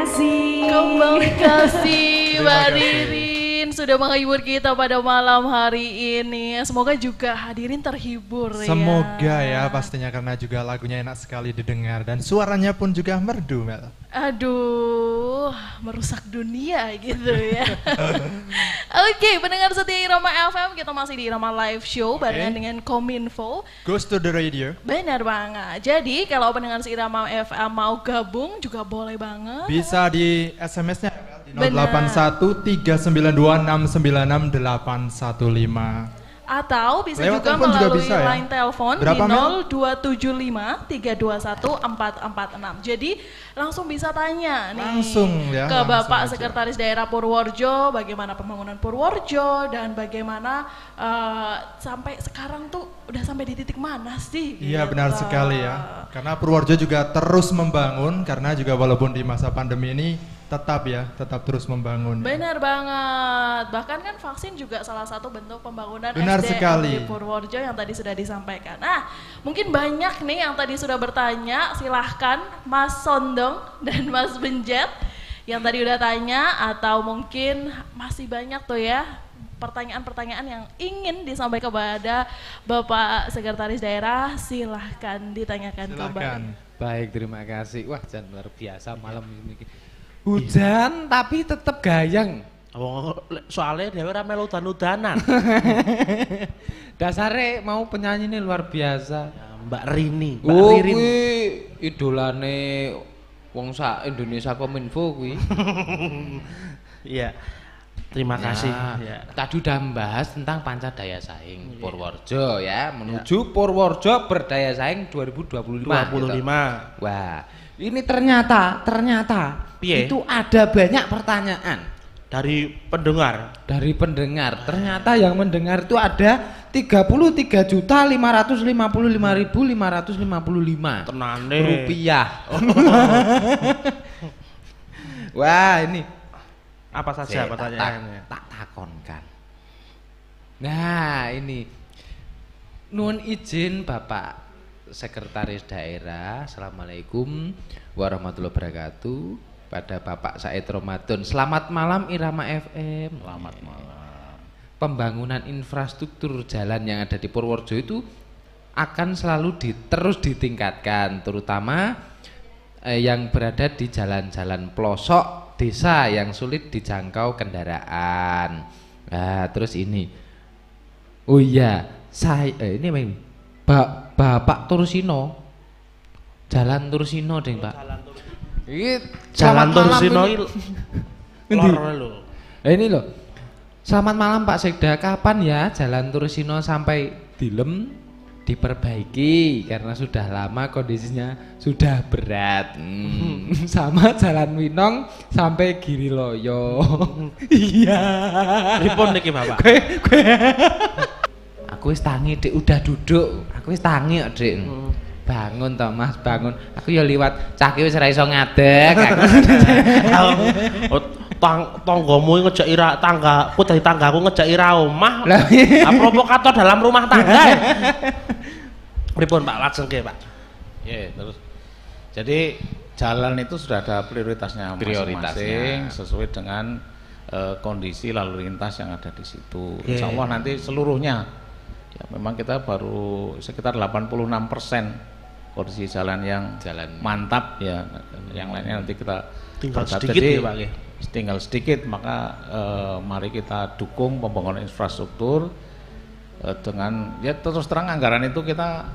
Speaker 6: kasih.
Speaker 4: Kembali kasih Mbak Ririn sudah menghibur kita pada malam hari ini. Semoga juga hadirin terhibur
Speaker 5: Semoga ya pastinya karena juga lagunya enak sekali didengar dan suaranya pun juga merdu Mel.
Speaker 4: Aduh, merusak dunia gitu ya. Oke, pendengar setia Irama FM, kita masih di Irama Live Show barengan dengan Kominfo.
Speaker 5: Goes to the radio.
Speaker 4: Benar banget. Jadi kalau pendengar si Irama FM mau gabung juga boleh banget.
Speaker 5: Bisa di SMS-nya di 081392696815.
Speaker 4: Atau bisa
Speaker 5: lewat
Speaker 4: juga
Speaker 5: telepon
Speaker 4: melalui
Speaker 5: bisa, ya?
Speaker 4: line telepon
Speaker 5: Berapa,
Speaker 4: di
Speaker 5: Mel?
Speaker 4: 0275 321 446. Jadi langsung bisa tanya nih
Speaker 5: Langsung ya,
Speaker 4: ke
Speaker 5: langsung
Speaker 4: Bapak
Speaker 5: aja.
Speaker 4: Sekretaris Daerah Purworejo bagaimana pembangunan Purworejo dan bagaimana sampai sekarang tuh udah sampai di titik mana sih?
Speaker 5: Iya
Speaker 4: gitu.
Speaker 5: benar sekali ya. Karena Purworejo juga terus membangun karena juga walaupun di masa pandemi ini tetap terus membangun.
Speaker 4: Benar banget. Bahkan kan vaksin juga salah satu bentuk pembangunan
Speaker 5: Benar
Speaker 4: SDM
Speaker 5: sekali.
Speaker 4: di Purworejo yang tadi sudah disampaikan. Nah, mungkin banyak nih yang tadi sudah bertanya. Silahkan Mas Sondong dan Mas Benjet yang tadi udah tanya, atau mungkin masih banyak tuh ya pertanyaan-pertanyaan yang ingin disampaikan kepada Bapak Sekretaris Daerah. Silahkan ditanyakan kembali.
Speaker 3: Baik, terima kasih. Wah, jangan luar biasa malam ini. Hujan tapi tetap gayeng.
Speaker 2: Oh, soalnya dewe ora melu udan-udanan.
Speaker 3: Dasare mau penyanyi ini luar biasa.
Speaker 2: Ya, Mbak Rini, Mbak
Speaker 3: Oh,
Speaker 2: Ririn.
Speaker 3: kuwi idolane wong sak Indonesia Kominfo kuwi.
Speaker 2: Iya. Terima kasih.
Speaker 3: Ya. Tadi udah membahas tentang panca daya saing Purworejo ya, menuju Purworejo berdaya saing 2025.
Speaker 2: 25.
Speaker 3: Gitu. Wah, ini ternyata
Speaker 2: Piye?
Speaker 3: itu ada banyak pertanyaan
Speaker 2: Dari pendengar.
Speaker 3: Ternyata yang mendengar itu ada 33.555.555
Speaker 2: Tenane.
Speaker 3: rupiah. Wah, ini
Speaker 2: Apa saja
Speaker 3: Saya
Speaker 2: pertanyaannya?
Speaker 3: tak takonkan. Nah, ini nuwun izin Bapak Sekretaris Daerah. Assalamualaikum warahmatullahi wabarakatuh. Pada Bapak Said Ramadan. Selamat malam Irama FM.
Speaker 1: Selamat malam.
Speaker 3: Pembangunan infrastruktur jalan yang ada di Purworejo itu akan selalu terus ditingkatkan, terutama yang berada di jalan-jalan pelosok desa yang sulit dijangkau kendaraan. Nah, terus ini, oh iya, ini Bapak Tursino, Jalan Tursino, deng Pak.
Speaker 2: Jalan Tursino lor lho.
Speaker 3: Ini loh. Selamat malam Pak Sekda. Kapan ya Jalan Tursino sampai dilem diperbaiki karena sudah lama kondisinya sudah berat. Sama Jalan Winong sampai Giriloyo. Iya.
Speaker 2: Pripun niki Bapak?
Speaker 3: Aku wis tangi Dik, udah duduk. Aku wis tangi kok Dik. Bangun toh Mas, bangun. Aku ya liwat cah ki wis ora iso ngadeg.
Speaker 2: Tanggamu ngejaki tanggaku dari tanggaku ngejaki omah.
Speaker 3: Lah,
Speaker 2: provokator dalam rumah tangga. Pripun Pak, lajeng nggih Pak.
Speaker 1: Ya, terus. Jadi jalan itu sudah ada prioritasnya masing-masing sesuai dengan kondisi lalu lintas yang ada di situ. Insya Allah nanti seluruhnya. Ya, memang kita baru sekitar 86% kondisi jalan yang mantap ya. Yang lainnya nanti kita
Speaker 2: tinggal sedikit ya Pak.
Speaker 1: Tinggal sedikit, maka mari kita dukung pembangunan infrastruktur dengan ya terus terang anggaran itu kita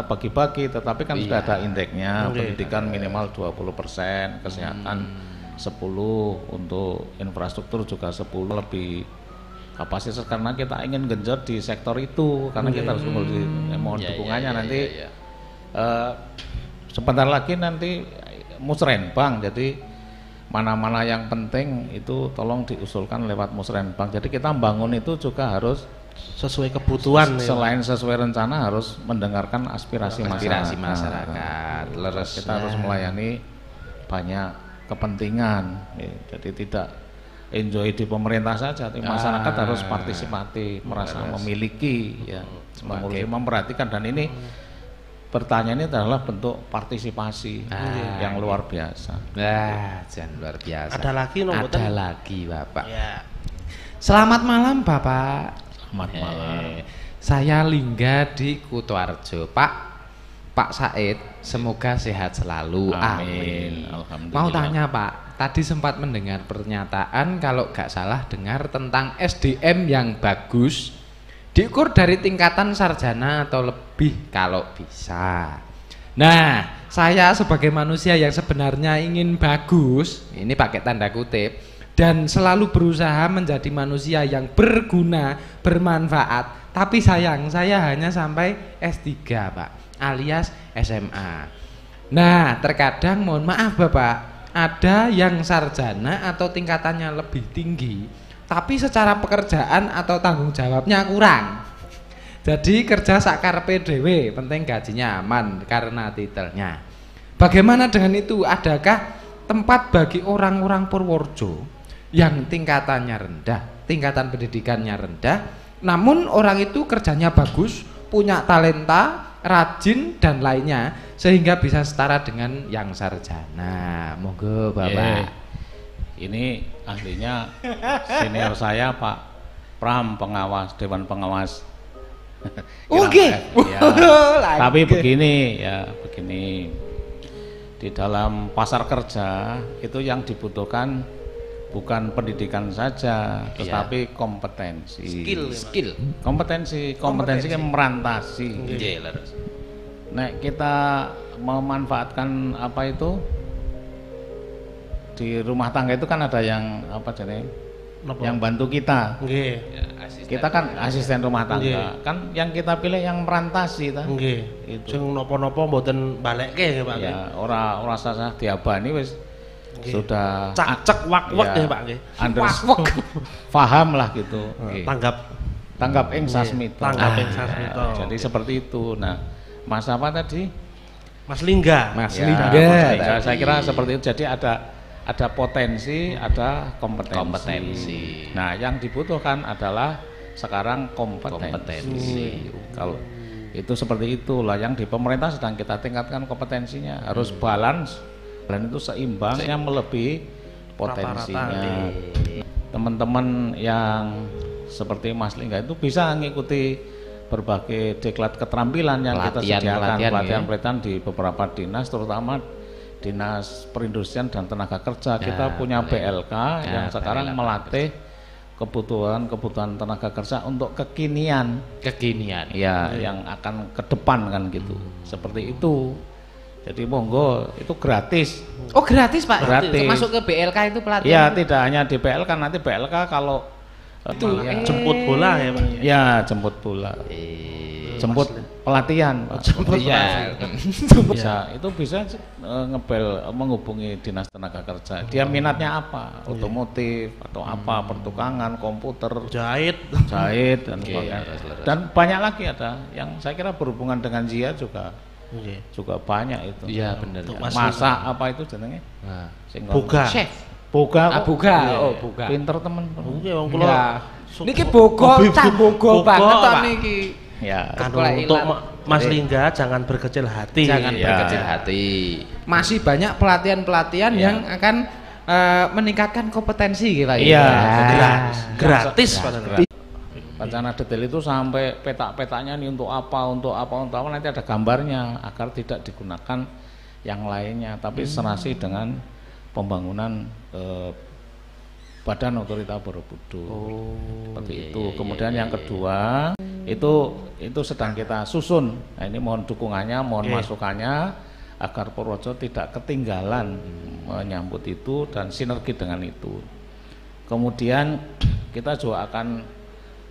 Speaker 1: bagi-bagi, tetapi kan sudah ada indeksnya. Pendidikan minimal 20%, kesehatan 10%, untuk infrastruktur juga 10% lebih kapasitas karena kita ingin genjot di sektor itu karena kita harus mohon dukungannya nanti. Sebentar lagi nanti musrenbang, jadi mana-mana yang penting itu tolong diusulkan lewat musrenbang. Jadi kita membangun itu juga harus
Speaker 2: sesuai kebutuhan.
Speaker 1: Selain sesuai rencana harus mendengarkan aspirasi masyarakat.
Speaker 3: Leres.
Speaker 1: Kita harus melayani banyak kepentingan. Jadi tidak enjoy di pemerintah saja, tapi masyarakat harus partisipatif, merasa memiliki, ya, memperhatikan, dan ini bertanya ini adalah bentuk partisipasi yang luar biasa.
Speaker 3: Nah, jangan luar biasa.
Speaker 2: Ada lagi
Speaker 3: Ada lagi Bapak.
Speaker 2: Ya.
Speaker 3: Selamat malam Bapak.
Speaker 1: Selamat malam.
Speaker 3: Saya Lingga di Kutoarjo. Pak Said, semoga sehat selalu. Amin.
Speaker 1: Alhamdulillah.
Speaker 3: Mau tanya Pak, tadi sempat mendengar pernyataan kalau gak salah dengar tentang SDM yang bagus diukur dari tingkatan sarjana atau lebih kalau bisa. Nah, saya sebagai manusia yang sebenarnya ingin bagus, ini pakai tanda kutip, dan selalu berusaha menjadi manusia yang berguna, bermanfaat, tapi sayang saya hanya sampai S3 Pak, alias SMA. Nah, terkadang mohon maaf Bapak, ada yang sarjana atau tingkatannya lebih tinggi, tapi secara pekerjaan atau tanggung jawabnya kurang. Jadi kerja sakarepe dhewe, penting gajinya aman karena titelnya. Bagaimana dengan itu? Adakah tempat bagi orang-orang Purworejo yang tingkatannya rendah, tingkatan pendidikannya rendah, namun orang itu kerjanya bagus, punya talenta, rajin dan lainnya, sehingga bisa setara dengan yang sarjana? Monggo Bapak.
Speaker 1: Ini ahlinya senior saya Pak Pram, pengawas, Dewan Pengawas.
Speaker 3: Oke.
Speaker 1: Ya. Tapi begini ya, begini. Di dalam pasar kerja itu yang dibutuhkan bukan pendidikan saja, tetapi kompetensi.
Speaker 3: Skill.
Speaker 1: Kompetensi yang merantasi. Nek kita memanfaatkan apa itu? Di rumah tangga itu kan ada yang apa jadi yang bantu kita. Kita kan asisten rumah tangga. Kan yang kita pilih yang merantasi ta.
Speaker 2: Itu. Sing napa-napa mboten balekke Pak.
Speaker 1: Ya, ora sasah diabani wis sudah
Speaker 2: cak wak-wak ya Pak nggih.
Speaker 1: Paham lah gitu. Tanggap ing sasmita. Jadi seperti itu. Nah, Mas apa tadi?
Speaker 2: Mas Lingga.
Speaker 1: Lingga. Saya kira seperti itu. Jadi ada potensi, ada kompetensi. Nah, yang dibutuhkan adalah sekarang kompetensi. Kalau itu seperti itulah yang di pemerintah sedang kita tingkatkan kompetensinya, harus balance dan itu seimbangnya melebihi potensinya. Teman-teman yang seperti Mas Lingga itu bisa mengikuti berbagai diklat keterampilan yang kita sediakan, pelatihan-pelatihan di beberapa dinas, terutama Dinas Perindustrian dan Tenaga Kerja. Kita punya BLK yang sekarang melatih kebutuhan tenaga kerja untuk kekinian ya, yang akan ke depan kan gitu. Seperti itu. Jadi monggo, itu gratis.
Speaker 3: Oh, gratis Pak?
Speaker 1: Gratis.
Speaker 3: Masuk ke BLK itu pelatihan?
Speaker 1: Ya, tidak hanya di BLK, nanti BLK kalau
Speaker 2: itu jemput bola ya Pak?
Speaker 1: Ya, jemput bola. Jemput pelatihan, bisa itu bisa menghubungi Dinas Tenaga Kerja. Dia minatnya apa? Otomotif atau apa? Pertukangan, komputer, jahit dan sebagainya. Dan banyak lagi ada yang saya kira berhubungan dengan Zia juga banyak itu.
Speaker 3: Iya benar.
Speaker 1: Masak apa itu jenenge?
Speaker 2: Boga.
Speaker 3: Chef.
Speaker 1: Boga.
Speaker 3: Oh, boga.
Speaker 1: Pinter temen.
Speaker 2: Wong kula.
Speaker 3: Niki boga, cah boga banget to niki.
Speaker 1: Ya,
Speaker 2: untuk Mas Lingga jangan berkecil hati.
Speaker 3: Berkecil hati. Masih banyak pelatihan-pelatihan yang akan meningkatkan kompetensi kita.
Speaker 1: Iya,
Speaker 2: gratis.
Speaker 1: Rencana detail itu sampai petak-petaknya nih untuk apa nanti ada gambarnya agar tidak digunakan yang lainnya, tapi serasi dengan pembangunan Badan Otorita Borobudur. Seperti itu. Kemudian yang kedua itu sedang kita susun. Nah, ini mohon dukungannya, mohon masukannya agar Purworejo tidak ketinggalan menyambut itu dan sinergi dengan itu. Kemudian kita juga akan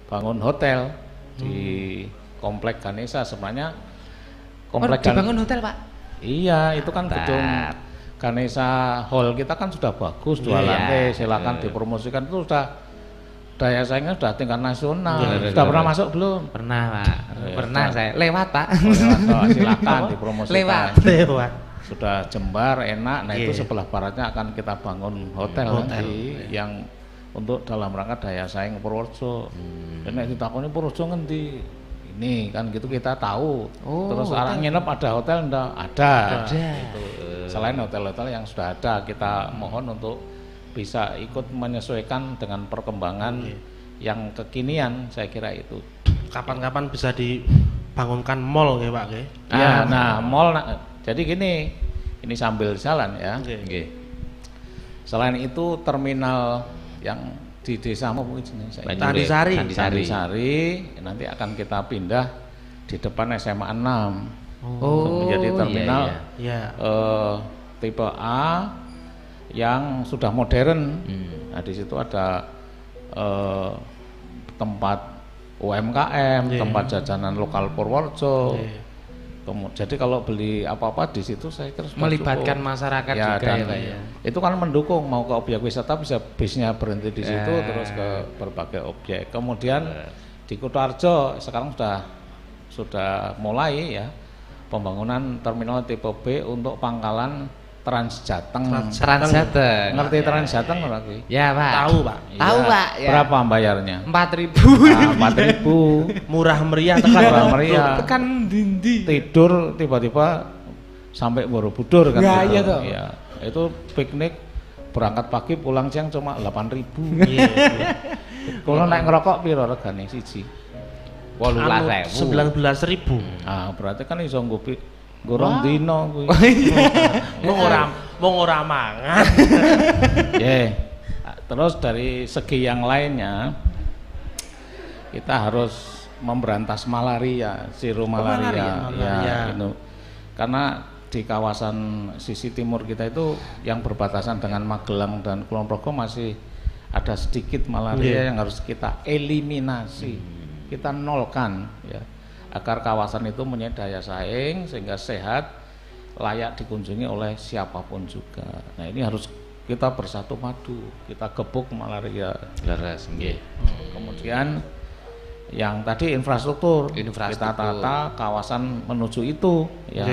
Speaker 1: bangun hotel di Komplek Ganesha. Sebenarnya Komplek
Speaker 3: dibangun hotel Pak?
Speaker 1: Iya, itu kan gedung Ganesha Hall kita kan sudah bagus, 2 lantai, silakan dipromosikan. Itu sudah daya saingnya sudah tingkat nasional. Sudah pernah masuk belum?
Speaker 3: Pernah Pak, pernah saya lewat Pak.
Speaker 1: Silakan dipromosikan.
Speaker 3: Lewat.
Speaker 1: Sudah Jembar enak. Nah itu sebelah baratnya akan kita bangun hotel nanti yang untuk dalam rangka daya saing Purworejo. Dan nek ditakoni Purworejo ngendi? ini kan gitu kita tahu. Terus
Speaker 3: hotel.
Speaker 1: orang nginep ada hotel enggak? Ada.
Speaker 3: Ada.
Speaker 1: Gitu. Selain hotel-hotel yang sudah ada, kita mohon untuk bisa ikut menyesuaikan dengan perkembangan yang kekinian, saya kira itu.
Speaker 2: Kapan-kapan bisa dibangunkan mall ya Pak nggih?
Speaker 1: Ya, nah mall jadi gini, ini sambil jalan ya.
Speaker 3: Nggih.
Speaker 1: Selain itu terminal yang di desamu mungkin saya
Speaker 2: Tandisari.
Speaker 1: Tandisari nanti akan kita pindah di depan SMA 6 menjadi terminal tipe A yang sudah modern. Nah di situ ada tempat UMKM, tempat jajanan lokal Purworejo. Jadi kalau beli apa-apa di situ saya kira sudah
Speaker 3: melibatkan
Speaker 1: cukup.
Speaker 3: masyarakat
Speaker 1: Ya,
Speaker 3: juga
Speaker 1: dan
Speaker 3: ya Pak ya.
Speaker 1: itu kan mendukung mau ke objek wisata bisa bisnya berhenti di situ terus ke berbagai objek. Kemudian di Kutoarjo sekarang sudah mulai ya pembangunan terminal tipe B untuk pangkalan Transjateng.
Speaker 3: Transjateng.
Speaker 1: Ngerti Transjateng lagi?
Speaker 3: Ya Pak.
Speaker 2: Tahu Pak.
Speaker 3: Tahu
Speaker 1: Iya.
Speaker 3: Pak. Ya.
Speaker 1: Berapa bayarnya?
Speaker 3: 4.000.
Speaker 1: 4.000.
Speaker 2: Murah meriah tekan
Speaker 1: Murah
Speaker 2: Pak.
Speaker 1: meriah.
Speaker 3: Tekan dindi.
Speaker 1: Tidur tiba-tiba sampai Borobudur kan.
Speaker 3: Ya,
Speaker 1: gitu.
Speaker 3: iya toh.
Speaker 1: Ya, itu piknik berangkat pagi pulang siang cuma 8.000.
Speaker 2: Iya.
Speaker 1: Kalau naik ngerokok piro regane siji?
Speaker 3: 18.000.
Speaker 2: 19.000.
Speaker 1: Ah, berarti kan iso gorong dino kuwi.
Speaker 2: Mau ora mangan.
Speaker 1: Yeah. Terus dari segi yang lainnya kita harus memberantas malaria, zero malaria. Ya, itu. Karena di kawasan sisi timur kita itu yang berbatasan dengan Magelang dan Kulon Progo masih ada sedikit malaria yang harus kita eliminasi, kita nolkan ya, agar kawasan itu punya daya saing sehingga sehat, layak dikunjungi oleh siapapun juga. Nah ini harus kita bersatu padu, kita gebuk malaria.
Speaker 3: Leres nggih.
Speaker 1: Kemudian yang tadi infrastruktur, kita tata kawasan menuju itu ya,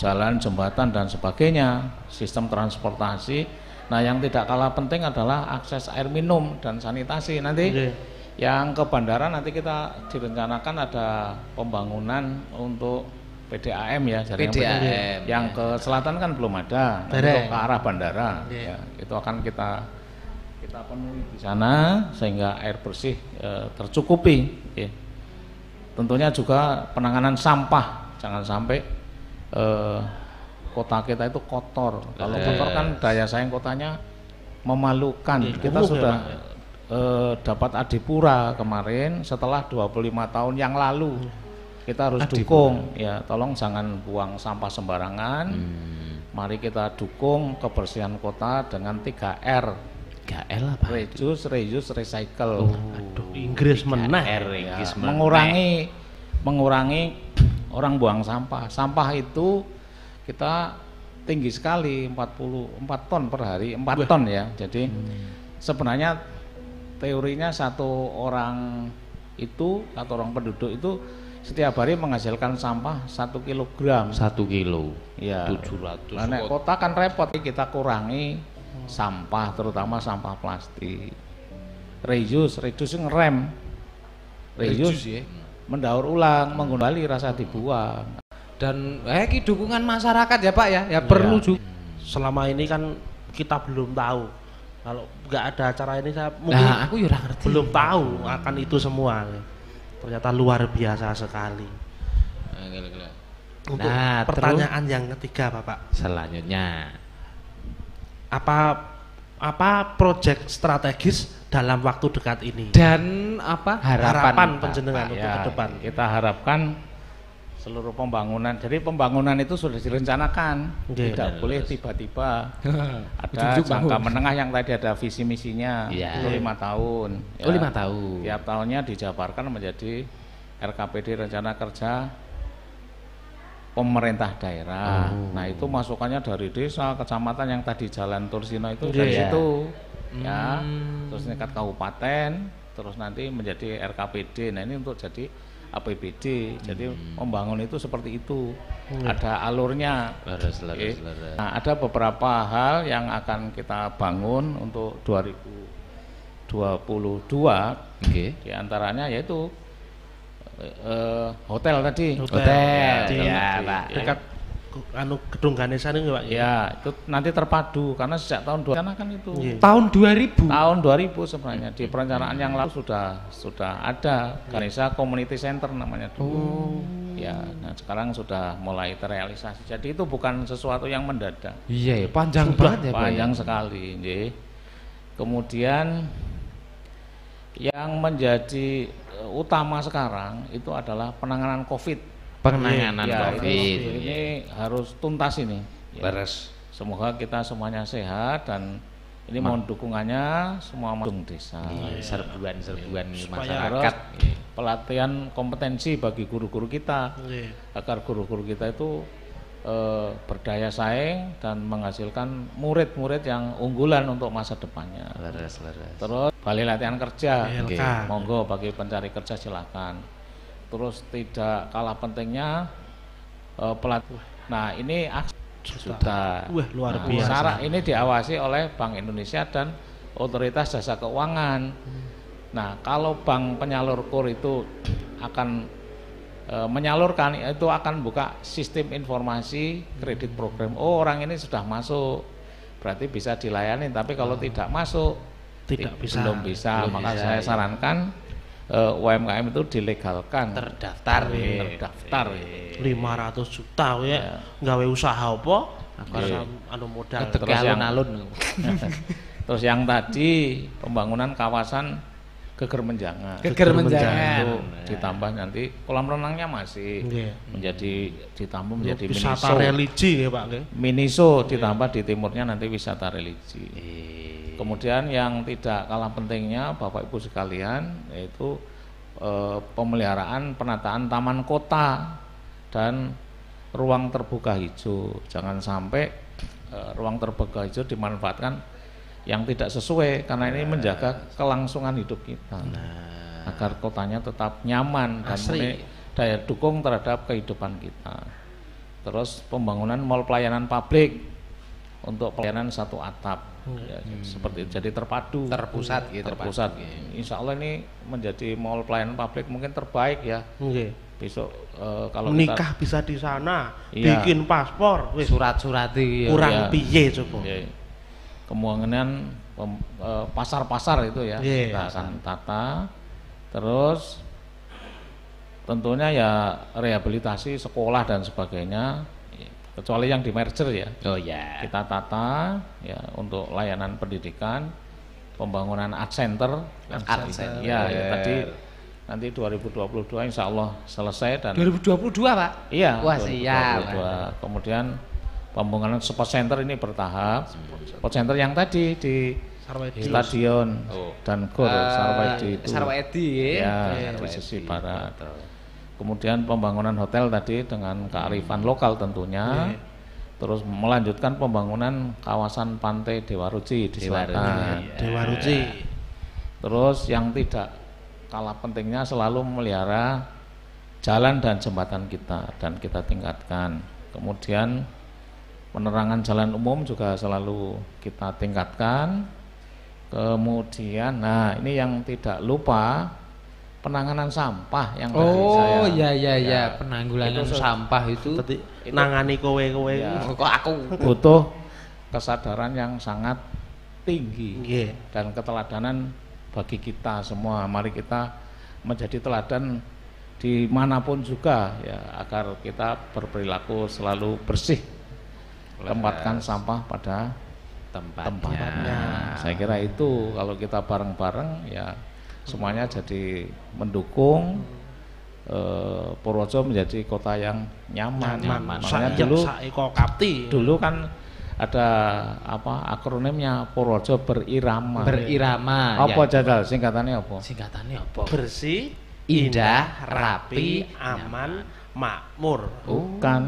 Speaker 1: jalan, jembatan dan sebagainya, sistem transportasi. Nah yang tidak kalah penting adalah akses air minum dan sanitasi. Nanti yang ke bandara nanti kita direncanakan ada pembangunan untuk PDAM ya, jaringan yang ke selatan kan belum ada, nanti ke arah bandara ya, itu akan kita penuhi di sana sehingga air bersih tercukupi ya. Tentunya juga penanganan sampah, jangan sampai kota kita itu kotor. Kalau kotor kan daya saing kotanya memalukan. Kita sudah dapat Adipura kemarin setelah 25 tahun yang lalu. Kita harus dukung ya, tolong jangan buang sampah sembarangan. Mari kita dukung kebersihan kota dengan 3R.
Speaker 3: 3R apa?
Speaker 1: Reduce, reuse, recycle.
Speaker 2: Aduh, Inggris meneh.
Speaker 1: Ya, mengurangi orang buang sampah. Sampah itu kita tinggi sekali, 44 ton per hari, 4 ton ya. Jadi sebenarnya teorinya satu orang penduduk itu setiap hari menghasilkan sampah 1 kilogram.
Speaker 3: 1 kilo.
Speaker 1: Ya.
Speaker 3: 700.
Speaker 1: Nah, kota kan repot, kita kurangi sampah, terutama sampah plastik. Reuse ngerem. Reuse ya. Mendaur ulang, menggunakan rasa dibuang.
Speaker 3: Dan ki dukungan masyarakat ya Pak ya, perlu juga.
Speaker 2: Selama ini kan kita belum tahu. Kalau nggak ada acara ini saya mungkin
Speaker 3: aku ya ngerti.
Speaker 2: Belum tahu akan itu semua. Ternyata luar biasa sekali. Untuk pertanyaan yang ketiga Bapak.
Speaker 3: Selanjutnya
Speaker 2: apa proyek strategis dalam waktu dekat ini?
Speaker 3: Dan apa
Speaker 2: harapan penjenengan untuk ke depan?
Speaker 1: Kita harapkan seluruh pembangunan, jadi pembangunan itu sudah direncanakan, tidak boleh tiba-tiba. Ada jangka menengah yang tadi ada visi misinya, itu 5 tahun.
Speaker 3: Oh 5 tahun.
Speaker 1: Tiap tahunnya dijabarkan menjadi RKPD rencana kerja pemerintah daerah. Nah itu masukannya dari desa, kecamatan yang tadi Jalan Tursino itu dari situ, ya. Terus tingkat kabupaten, terus nanti menjadi RKPD. Nah ini untuk jadi APBD, jadi membangun itu seperti itu, ada alurnya. Nah, ada beberapa hal yang akan kita bangun untuk 2022, diantaranya yaitu hotel tadi.
Speaker 3: Hotel.
Speaker 2: Di-
Speaker 3: Ya, Pak.
Speaker 2: Dekat anu gedung Ganesha ini Pak.
Speaker 1: Ya, itu nanti terpadu karena sejak tahun 2000 kan itu.
Speaker 2: Iya.
Speaker 3: Tahun 2000.
Speaker 1: Tahun 2000 sebenarnya di perencanaan yang lalu sudah ada Ganesha Community Center namanya dulu. Ya, nah sekarang sudah mulai terrealisasi. Jadi itu bukan sesuatu yang mendadak.
Speaker 3: Iya, ya, panjang
Speaker 1: Sudah
Speaker 3: banget ya, Pak.
Speaker 1: panjang sekali, nggih. Kemudian yang menjadi utama sekarang itu adalah penanganan COVID.
Speaker 3: Penanganan
Speaker 1: Ya,
Speaker 3: COVID.
Speaker 1: ini harus tuntas ini. Ya.
Speaker 3: Beres.
Speaker 1: Semoga kita semuanya sehat dan ini mohon dukungannya semua masuk desa.
Speaker 3: Serbuan-serbuan
Speaker 2: Supaya
Speaker 3: masyarakat.
Speaker 1: Pelatihan kompetensi bagi guru-guru kita
Speaker 2: Nggih.
Speaker 1: agar guru-guru kita itu berdaya saing dan menghasilkan murid-murid yang unggulan untuk masa depannya.
Speaker 3: Leres.
Speaker 1: Terus balai latihan kerja,
Speaker 2: BLK.
Speaker 1: monggo bagi pencari kerja silakan. Terus tidak kalah pentingnya nah ini sudah
Speaker 2: Wah, luar biasa.
Speaker 1: Syarat ini diawasi oleh Bank Indonesia dan Otoritas Jasa Keuangan. Nah, kalau bank penyalur KUR itu akan menyalurkan, itu akan buka sistem informasi kredit program. Oh, orang ini sudah masuk, berarti bisa dilayani. Tapi kalau tidak masuk,
Speaker 2: Tidak bisa.
Speaker 1: belum bisa.
Speaker 3: Belum
Speaker 1: Maka
Speaker 3: bisa,
Speaker 1: saya
Speaker 3: ya.
Speaker 1: sarankan UMKM itu dilegalkan,
Speaker 3: Terdaftar.
Speaker 1: terdaftar.
Speaker 2: 500 juta ya.
Speaker 1: Ya.
Speaker 2: Gawe usaha apa?
Speaker 1: Iya.
Speaker 2: Anu modal.
Speaker 1: Terus
Speaker 3: Terus
Speaker 1: yang-
Speaker 3: alun-alun.
Speaker 1: Terus yang tadi pembangunan kawasan Geger Menjangan.
Speaker 3: Geger
Speaker 1: Itu
Speaker 3: Menjangan.
Speaker 1: ditambah nanti kolam renangnya masih
Speaker 2: Nggih.
Speaker 1: menjadi ditambah menjadi
Speaker 2: Wisata
Speaker 1: Miniso.
Speaker 2: religi ya Pak nggih.
Speaker 1: Miniso ditambah di timurnya nanti wisata religi.
Speaker 3: Iya.
Speaker 1: Kemudian yang tidak kalah pentingnya Bapak Ibu sekalian yaitu pemeliharaan penataan taman kota dan ruang terbuka hijau. Jangan sampai ruang terbuka hijau dimanfaatkan yang tidak sesuai karena ini menjaga kelangsungan hidup kita. Agar kotanya tetap nyaman dan
Speaker 2: Asri.
Speaker 1: daya dukung terhadap kehidupan kita. Terus pembangunan mall pelayanan publik untuk pelayanan satu atap. Ya, seperti itu. Jadi terpadu,
Speaker 3: Terpusat gitu, Pak.
Speaker 1: terpusat. Insya Allah ini menjadi mall pelayanan publik mungkin terbaik ya.
Speaker 2: Nggih.
Speaker 1: Besok kalau
Speaker 2: Menikah bisa di sana,
Speaker 1: Iya.
Speaker 2: bikin paspor, wis
Speaker 3: Surat-surat iki.
Speaker 2: kurang
Speaker 1: ya.
Speaker 2: piye coba.
Speaker 1: kita kemungkinan pasar-pasar itu ya
Speaker 2: Iya.
Speaker 1: kita akan tata. Terus tentunya ya rehabilitasi sekolah dan sebagainya, kecuali yang di merger ya.
Speaker 3: Oh ya.
Speaker 1: Kita tata ya untuk layanan pendidikan, pembangunan art center.
Speaker 3: Art center.
Speaker 1: Ya, ya tadi nanti 2022 insya Allah selesai dan
Speaker 3: 2022, Pak.
Speaker 1: iya
Speaker 3: Wah,
Speaker 1: 2022.
Speaker 3: siap.
Speaker 1: Kemudian pembangunan sport center ini bertahap. Sport center yang tadi di
Speaker 2: Sarwedi.
Speaker 1: stadion dan gor Sarwedi itu.
Speaker 3: Sarwedi
Speaker 1: Ya,
Speaker 3: ya.
Speaker 1: di sisi barat. Kemudian pembangunan hotel tadi dengan kearifan lokal tentunya. Terus melanjutkan pembangunan kawasan pantai Dewa Ruci di
Speaker 3: Dewa
Speaker 1: selatan.
Speaker 3: Ruci.
Speaker 2: Dewa Ruci.
Speaker 1: Terus yang tidak kalah pentingnya selalu memelihara jalan dan jembatan kita dan kita tingkatkan. Kemudian penerangan jalan umum juga selalu kita tingkatkan. Kemudian nah ini yang tidak lupa penanganan sampah yang tadi saya.
Speaker 3: Oh iya iya iya,
Speaker 1: Ya,
Speaker 3: penanggulangan
Speaker 1: itu
Speaker 3: sampah itu.
Speaker 2: Berarti nangani kowe-kowe.
Speaker 1: Ya.
Speaker 3: Kok aku
Speaker 1: butuh kesadaran yang sangat tinggi
Speaker 2: Nggih.
Speaker 1: dan keteladanan bagi kita semua. Mari kita menjadi teladan dimanapun juga ya agar kita berperilaku selalu bersih. Tempatkan sampah pada tempatnya. Saya kira itu kalau kita bareng-bareng ya semuanya jadi mendukung Purworejo menjadi kota yang nyaman. Makanya dulu kan ada apa akronimnya Purworejo berirama.
Speaker 3: berirama.
Speaker 1: Apa
Speaker 3: ya.
Speaker 1: jadal singkatannya apa?
Speaker 3: Singkatannya apa?
Speaker 2: Bersih,
Speaker 3: Indah,
Speaker 2: rapi,
Speaker 3: rapi,
Speaker 2: aman, makmur.
Speaker 1: Bukan.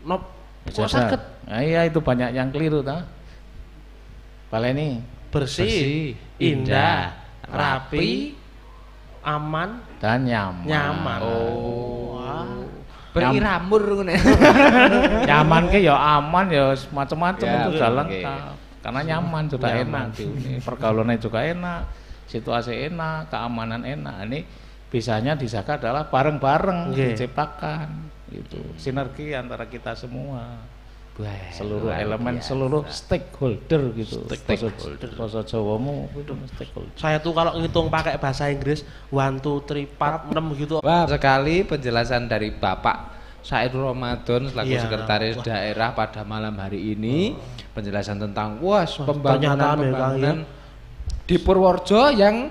Speaker 2: Nop, kok
Speaker 1: Jadal.
Speaker 2: sakit?
Speaker 1: Nah, iya itu banyak yang keliru ta. Baleni
Speaker 2: Bersih, indah, rapi, aman,
Speaker 1: dan nyaman.
Speaker 2: nyaman.
Speaker 3: Beriramur ngono.
Speaker 1: Nyaman ke ya aman ya macam-macam
Speaker 3: Ya,
Speaker 1: itu
Speaker 3: betul,
Speaker 1: jalan
Speaker 3: oke.
Speaker 1: karena nyaman sudah
Speaker 2: Nyaman.
Speaker 1: enak ini pergaulannya juga enak, situasi enak, keamanan enak. Ini bisanya dijaga adalah bareng-bareng diciptakan itu sinergi antara kita semua. Seluruh elemen, seluruh stakeholder gitu. Bahasa Jawamu itu stakeholder.
Speaker 2: Saya tuh kalau ngitung pakai bahasa Inggris 1, 2, 3, 4, 6 gitu.
Speaker 3: Wah, sekali penjelasan dari Bapak Sairul Ramadan selaku sekretaris daerah pada malam hari ini. Penjelasan tentang pembangunan di Purworejo yang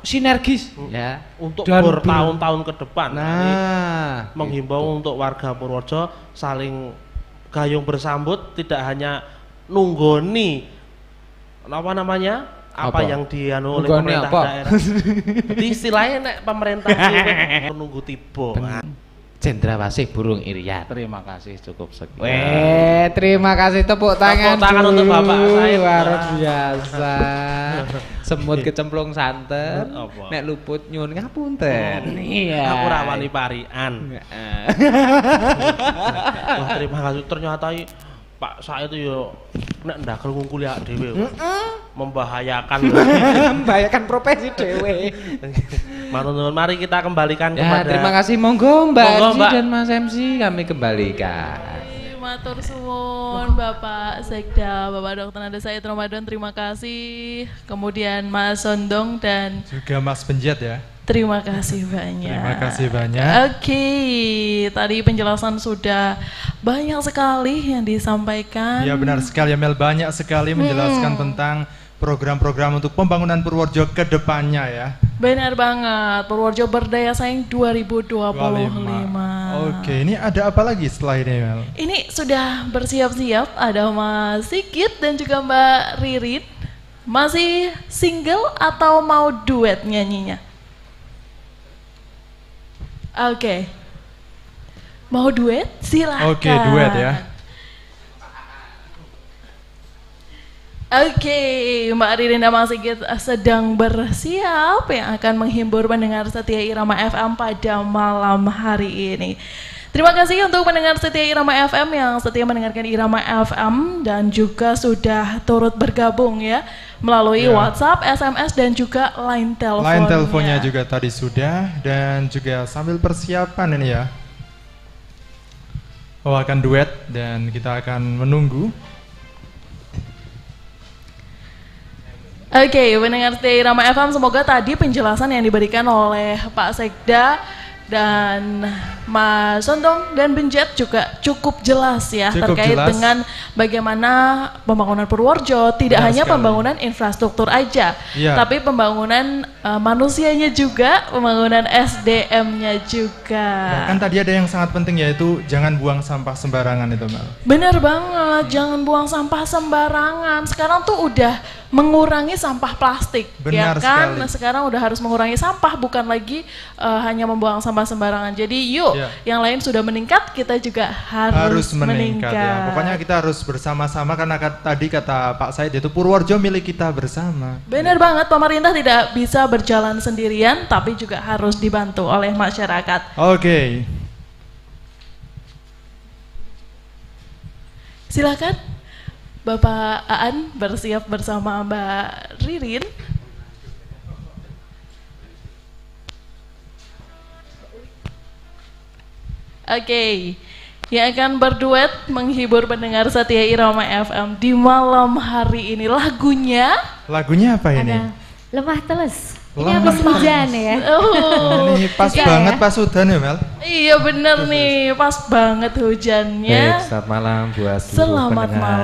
Speaker 3: sinergis ya
Speaker 2: untuk bertahun-tahun ke depan.
Speaker 3: Nah,
Speaker 2: menghimbau untuk warga Purworejo saling gayung bersambut, tidak hanya nunggoni apa yang dianu oleh pemerintah daerah. Jadi istilahnya nek pemerintah menunggu tiba.
Speaker 3: Cendrawasih burung irian.
Speaker 1: Terima kasih, cukup sekian.
Speaker 3: Terima kasih, tepuk tangan.
Speaker 2: Tepuk tangan untuk Bapak saya.
Speaker 3: Luar biasa. Semut kecemplung santen, nek luput nyun ngapunten. Iya.
Speaker 2: Aku rawani parian. Wah, terima kasih. Ternyata Pak saya itu yo nek ndakel ngungkuli awake dhewe. Membahayakan.
Speaker 3: Membahayakan profesi dhewe.
Speaker 2: Mari kita kembalikan kepada.
Speaker 3: Terima kasih, monggo Mbak MC dan Mas MC kami kembalikan.
Speaker 4: Matur suwun Bapak Sekda, Bapak Dr. Nada Said Ramadan, terima kasih. Kemudian Mas Sondong dan
Speaker 5: juga Mas Benjet ya.
Speaker 4: Terima kasih banyak.
Speaker 5: Terima kasih banyak.
Speaker 4: Oke, tadi penjelasan sudah banyak sekali yang disampaikan.
Speaker 5: Ya benar sekali ya Mel, banyak sekali menjelaskan tentang program-program untuk pembangunan Purworejo ke depannya ya.
Speaker 4: Benar banget, Purworejo Berdaya Saing 2025.
Speaker 5: Oke, ini ada apa lagi setelah ini Mel?
Speaker 4: Ini sudah bersiap-siap, ada Mas Sigit dan juga Mbak Ririn. Masih single atau mau duet nyanyinya? Oke. Mau duet? Silahkan.
Speaker 5: Oke, duet ya.
Speaker 4: Oke, Mbak Ririn dan Mas Sigit sedang bersiap yang akan menghibur pendengar setia Irama FM pada malam hari ini. Terima kasih untuk pendengar setia Irama FM yang setia mendengarkan Irama FM dan juga sudah turut bergabung ya melalui WhatsApp, SMS dan juga line teleponnya.
Speaker 5: Line teleponnya juga tadi sudah dan juga sambil persiapan ini ya. Akan duet dan kita akan menunggu.
Speaker 4: Oke, pendengar setia Irama FM, semoga tadi penjelasan yang diberikan oleh Pak Sekda dan Mas Sondong dan Benjet juga cukup jelas ya terkait dengan bagaimana pembangunan Purworejo tidak hanya pembangunan infrastruktur aja, tapi pembangunan manusianya juga, pembangunan SDM-nya juga.
Speaker 5: Bahkan tadi ada yang sangat penting yaitu jangan buang sampah sembarangan itu Mel.
Speaker 4: Bener banget, jangan buang sampah sembarangan. Sekarang tuh udah mengurangi sampah plastik,
Speaker 5: benar
Speaker 4: ya kan?
Speaker 5: Sekali.
Speaker 4: Sekarang udah harus mengurangi sampah, bukan lagi hanya membuang sampah sembarangan. Jadi yuk, yang lain sudah meningkat, kita juga harus meningkat.
Speaker 5: Ya. Pokoknya kita harus bersama-sama karena tadi kata Pak Said itu Purworejo milik kita bersama.
Speaker 4: Benar banget, pemerintah tidak bisa berjalan sendirian, tapi juga harus dibantu oleh masyarakat.
Speaker 5: Oke.
Speaker 4: Silakan. Bapak Aan bersiap bersama Mbak Ririn. Oke, yang akan berduet menghibur pendengar setia Irama FM di malam hari ini. Lagunya
Speaker 5: apa ini?
Speaker 6: Ada Lemah Telus. Ini habis hujan ya.
Speaker 5: Ini pas banget pas hujan ya Mel.
Speaker 4: Iya bener nih, pas banget hujannya.
Speaker 7: Baik, selamat malam buat seluruh pendengar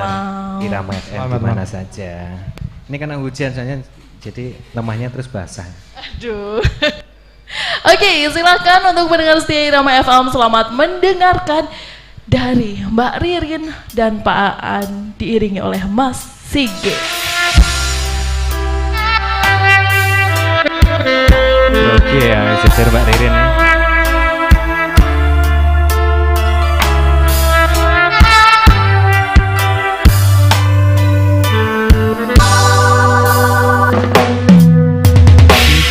Speaker 7: Irama FM di mana saja. Ini karena hujan soalnya jadi lemahnya terus basah.
Speaker 4: Aduh. Oke, silakan untuk pendengar setia Irama FM, selamat mendengarkan dari Mbak Ririn dan Pak Aan diiringi oleh Mas Sigit.
Speaker 7: Oke ya, sejar Mbak Ririn ya.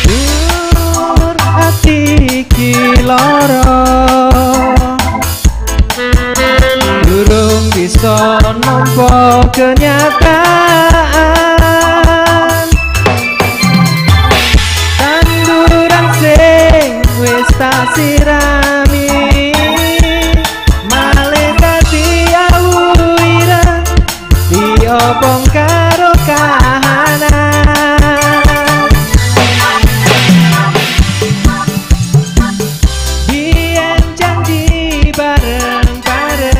Speaker 7: Tidur hati kiloro durung bisa nampa kenyataan. diobong karo kahanan. Biyen janji bareng-bareng,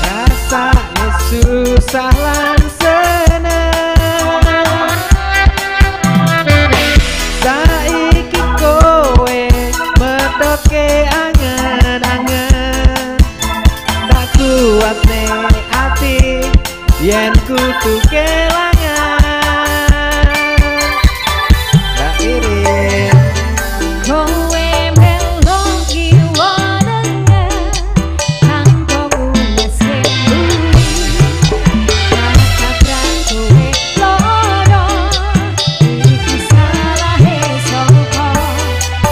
Speaker 7: rasane susah lan seneng. Saiki kowe medoke angen-angen, tak kuat ning ati yen kudu kelangan. Tak irit
Speaker 6: Kowe melo kiwa dengen tanpa ulas kembali, tabrak kowe loro, iki salahe sapa?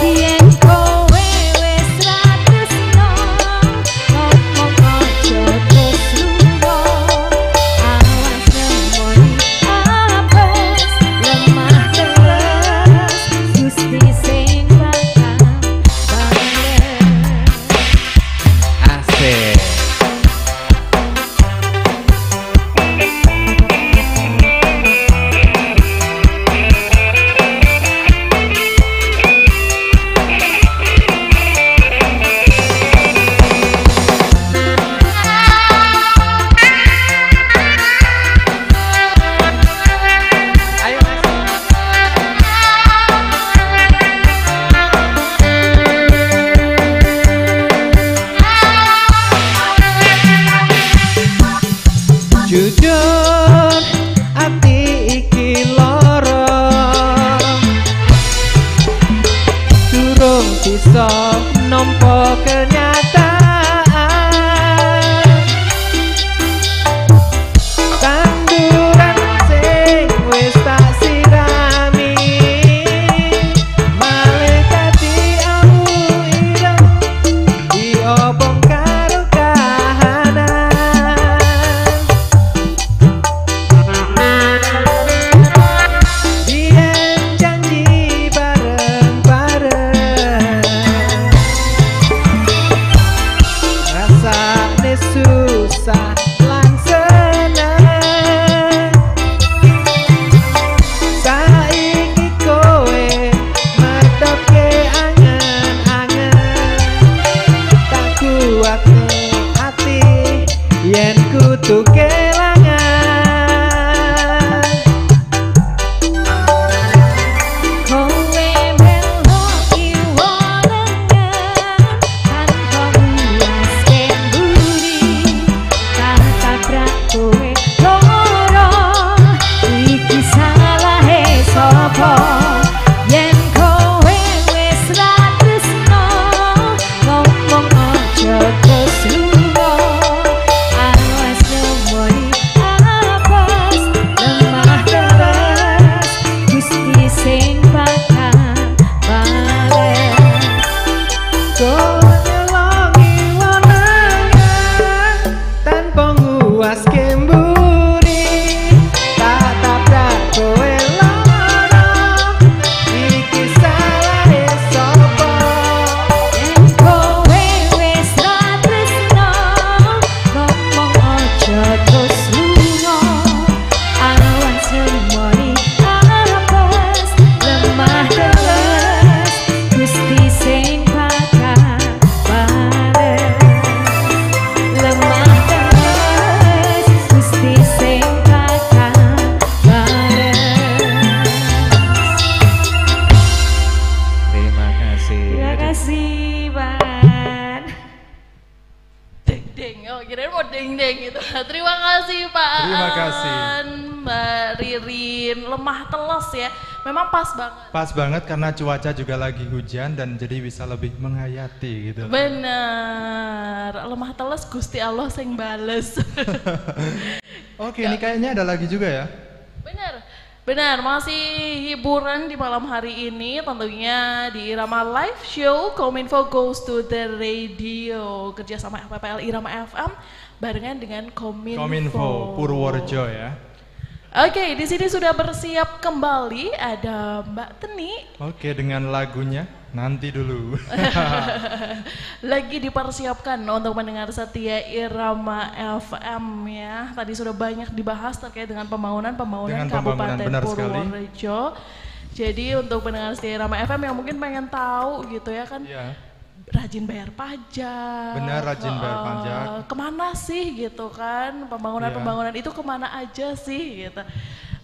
Speaker 6: Yen kowe wis ra tresno, ngomong aja terus lunga. Awas nemoni apes, lemah terus, Gusti sing bakal bales.
Speaker 7: asik. Ayo Mas. Jujur ati iki lara, durung bisa nampa kenyataan. Tanduran sing wis tak sirami, malaikat diawu ireng, diobong karo kahanan. Biyen janji bareng-bareng, rasane susah lan seneng. Saiki kowe medoke angen-angen, tak kuat ning ati yen kudu kelangan.
Speaker 6: Kowe melo kiwa dengen tanpa ulas kembali, tabrak kowe loro, iki salahe sapa? Yen kowe wis ra tresno, ngomong aja terus lunga. Awas nemoni apes, lemah terus, Gusti sing bakal bales.
Speaker 7: Kowe nyelongi wanangan tanpa nguas kemburi, tak tabrak kowe lara, iki salahe sapa?
Speaker 6: Yen kowe wis ra tresno, ngomong aja terus lunga. Awas nemoni apes, lemah terus, Gusti sing bakal bales. Lemah terus, Gusti sing bakal bales.
Speaker 7: Terima kasih.
Speaker 6: Terima kasih, Ban.
Speaker 4: Deng deng, oh kirain mau deng deng gitu. Terima kasih Pak
Speaker 5: Terima
Speaker 4: Aan,
Speaker 5: kasih.
Speaker 4: Mbak Ririn, lemah teles ya. Memang pas banget.
Speaker 5: Pas banget karena cuaca juga lagi hujan dan jadi bisa lebih menghayati gitu.
Speaker 4: Bener, lemah teles Gusti Allah sing bales.
Speaker 5: Oke, ini kayaknya ada lagi juga ya.
Speaker 4: Bener, bener, masih hiburan di malam hari ini tentunya di Irama Live Show Kominfo Goes to the Radio kerjasama FPPL Irama FM barengan dengan
Speaker 5: Kominfo Purworejo ya.
Speaker 4: Oke, di sini sudah bersiap kembali ada Mbak Teni.
Speaker 5: Oke, dengan lagunya Nanti dulu.
Speaker 4: Lagi dipersiapkan untuk mendengar setia Irama FM ya. Tadi sudah banyak dibahas terkait dengan pembangunan Kabupaten Purworejo. Jadi untuk pendengar setia Irama FM yang mungkin pengen tahu gitu ya kan.
Speaker 5: Iya.
Speaker 4: Rajin bayar pajak.
Speaker 5: Benar, rajin bayar pajak.
Speaker 4: Kemana sih gitu kan? Pembangunan itu kemana aja sih gitu.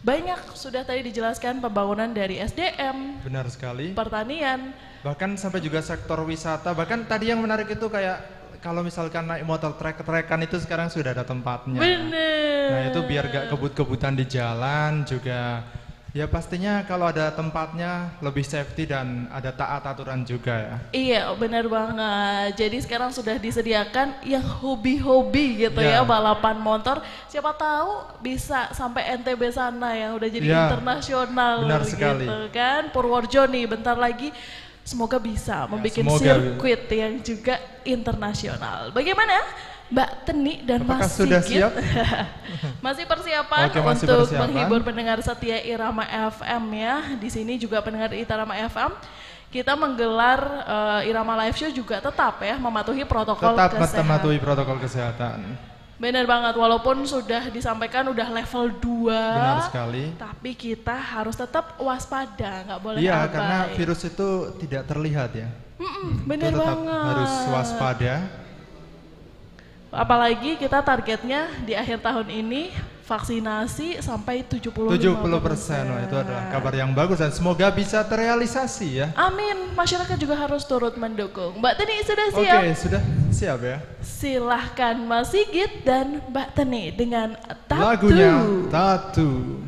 Speaker 4: Banyak sudah tadi dijelaskan pembangunan dari SDM.
Speaker 5: Benar sekali.
Speaker 4: Pertanian.
Speaker 5: Bahkan sampai juga sektor wisata. Bahkan tadi yang menarik itu kayak kalau misalkan naik motor trek-trekan itu sekarang sudah ada tempatnya.
Speaker 4: Bener.
Speaker 5: Nah itu biar gak kebut-kebutan di jalan juga. Ya pastinya kalau ada tempatnya lebih safety dan ada taat aturan juga ya.
Speaker 4: Iya benar banget. Jadi sekarang sudah disediakan yang hobi-hobi gitu ya balapan motor. Siapa tahu bisa sampai NTB sana yang udah jadi internasional.
Speaker 5: Benar sekali.
Speaker 4: Gitu kan. Purworejo nih bentar lagi semoga bisa membuat sirkuit yang juga internasional. Bagaimana Mbak Teni dan Mas Sigit?
Speaker 5: Sudah siap?
Speaker 4: Masih persiapan untuk menghibur pendengar setia Irama FM ya. Di sini juga pendengar Irama FM kita menggelar Irama Live Show juga tetap ya mematuhi protokol kesehatan.
Speaker 5: Tetap mematuhi protokol kesehatan.
Speaker 4: Benar banget, walaupun sudah disampaikan udah level 2.
Speaker 5: Benar sekali.
Speaker 4: Tapi kita harus tetap waspada, nggak boleh abai.
Speaker 5: Iya, karena virus itu tidak terlihat ya.
Speaker 4: Benar banget.
Speaker 5: Tetap harus waspada.
Speaker 4: Apalagi kita targetnya di akhir tahun ini vaksinasi sampai 70%.
Speaker 5: Wah, itu adalah kabar yang bagus dan semoga bisa terrealisasi ya.
Speaker 4: Amin, masyarakat juga harus turut mendukung. Mbak Teni sudah siap?
Speaker 5: Oke, sudah siap ya.
Speaker 4: Silahkan Mas Sigit dan Mbak Teni dengan Tattoo.
Speaker 5: Lagunya Tattoo.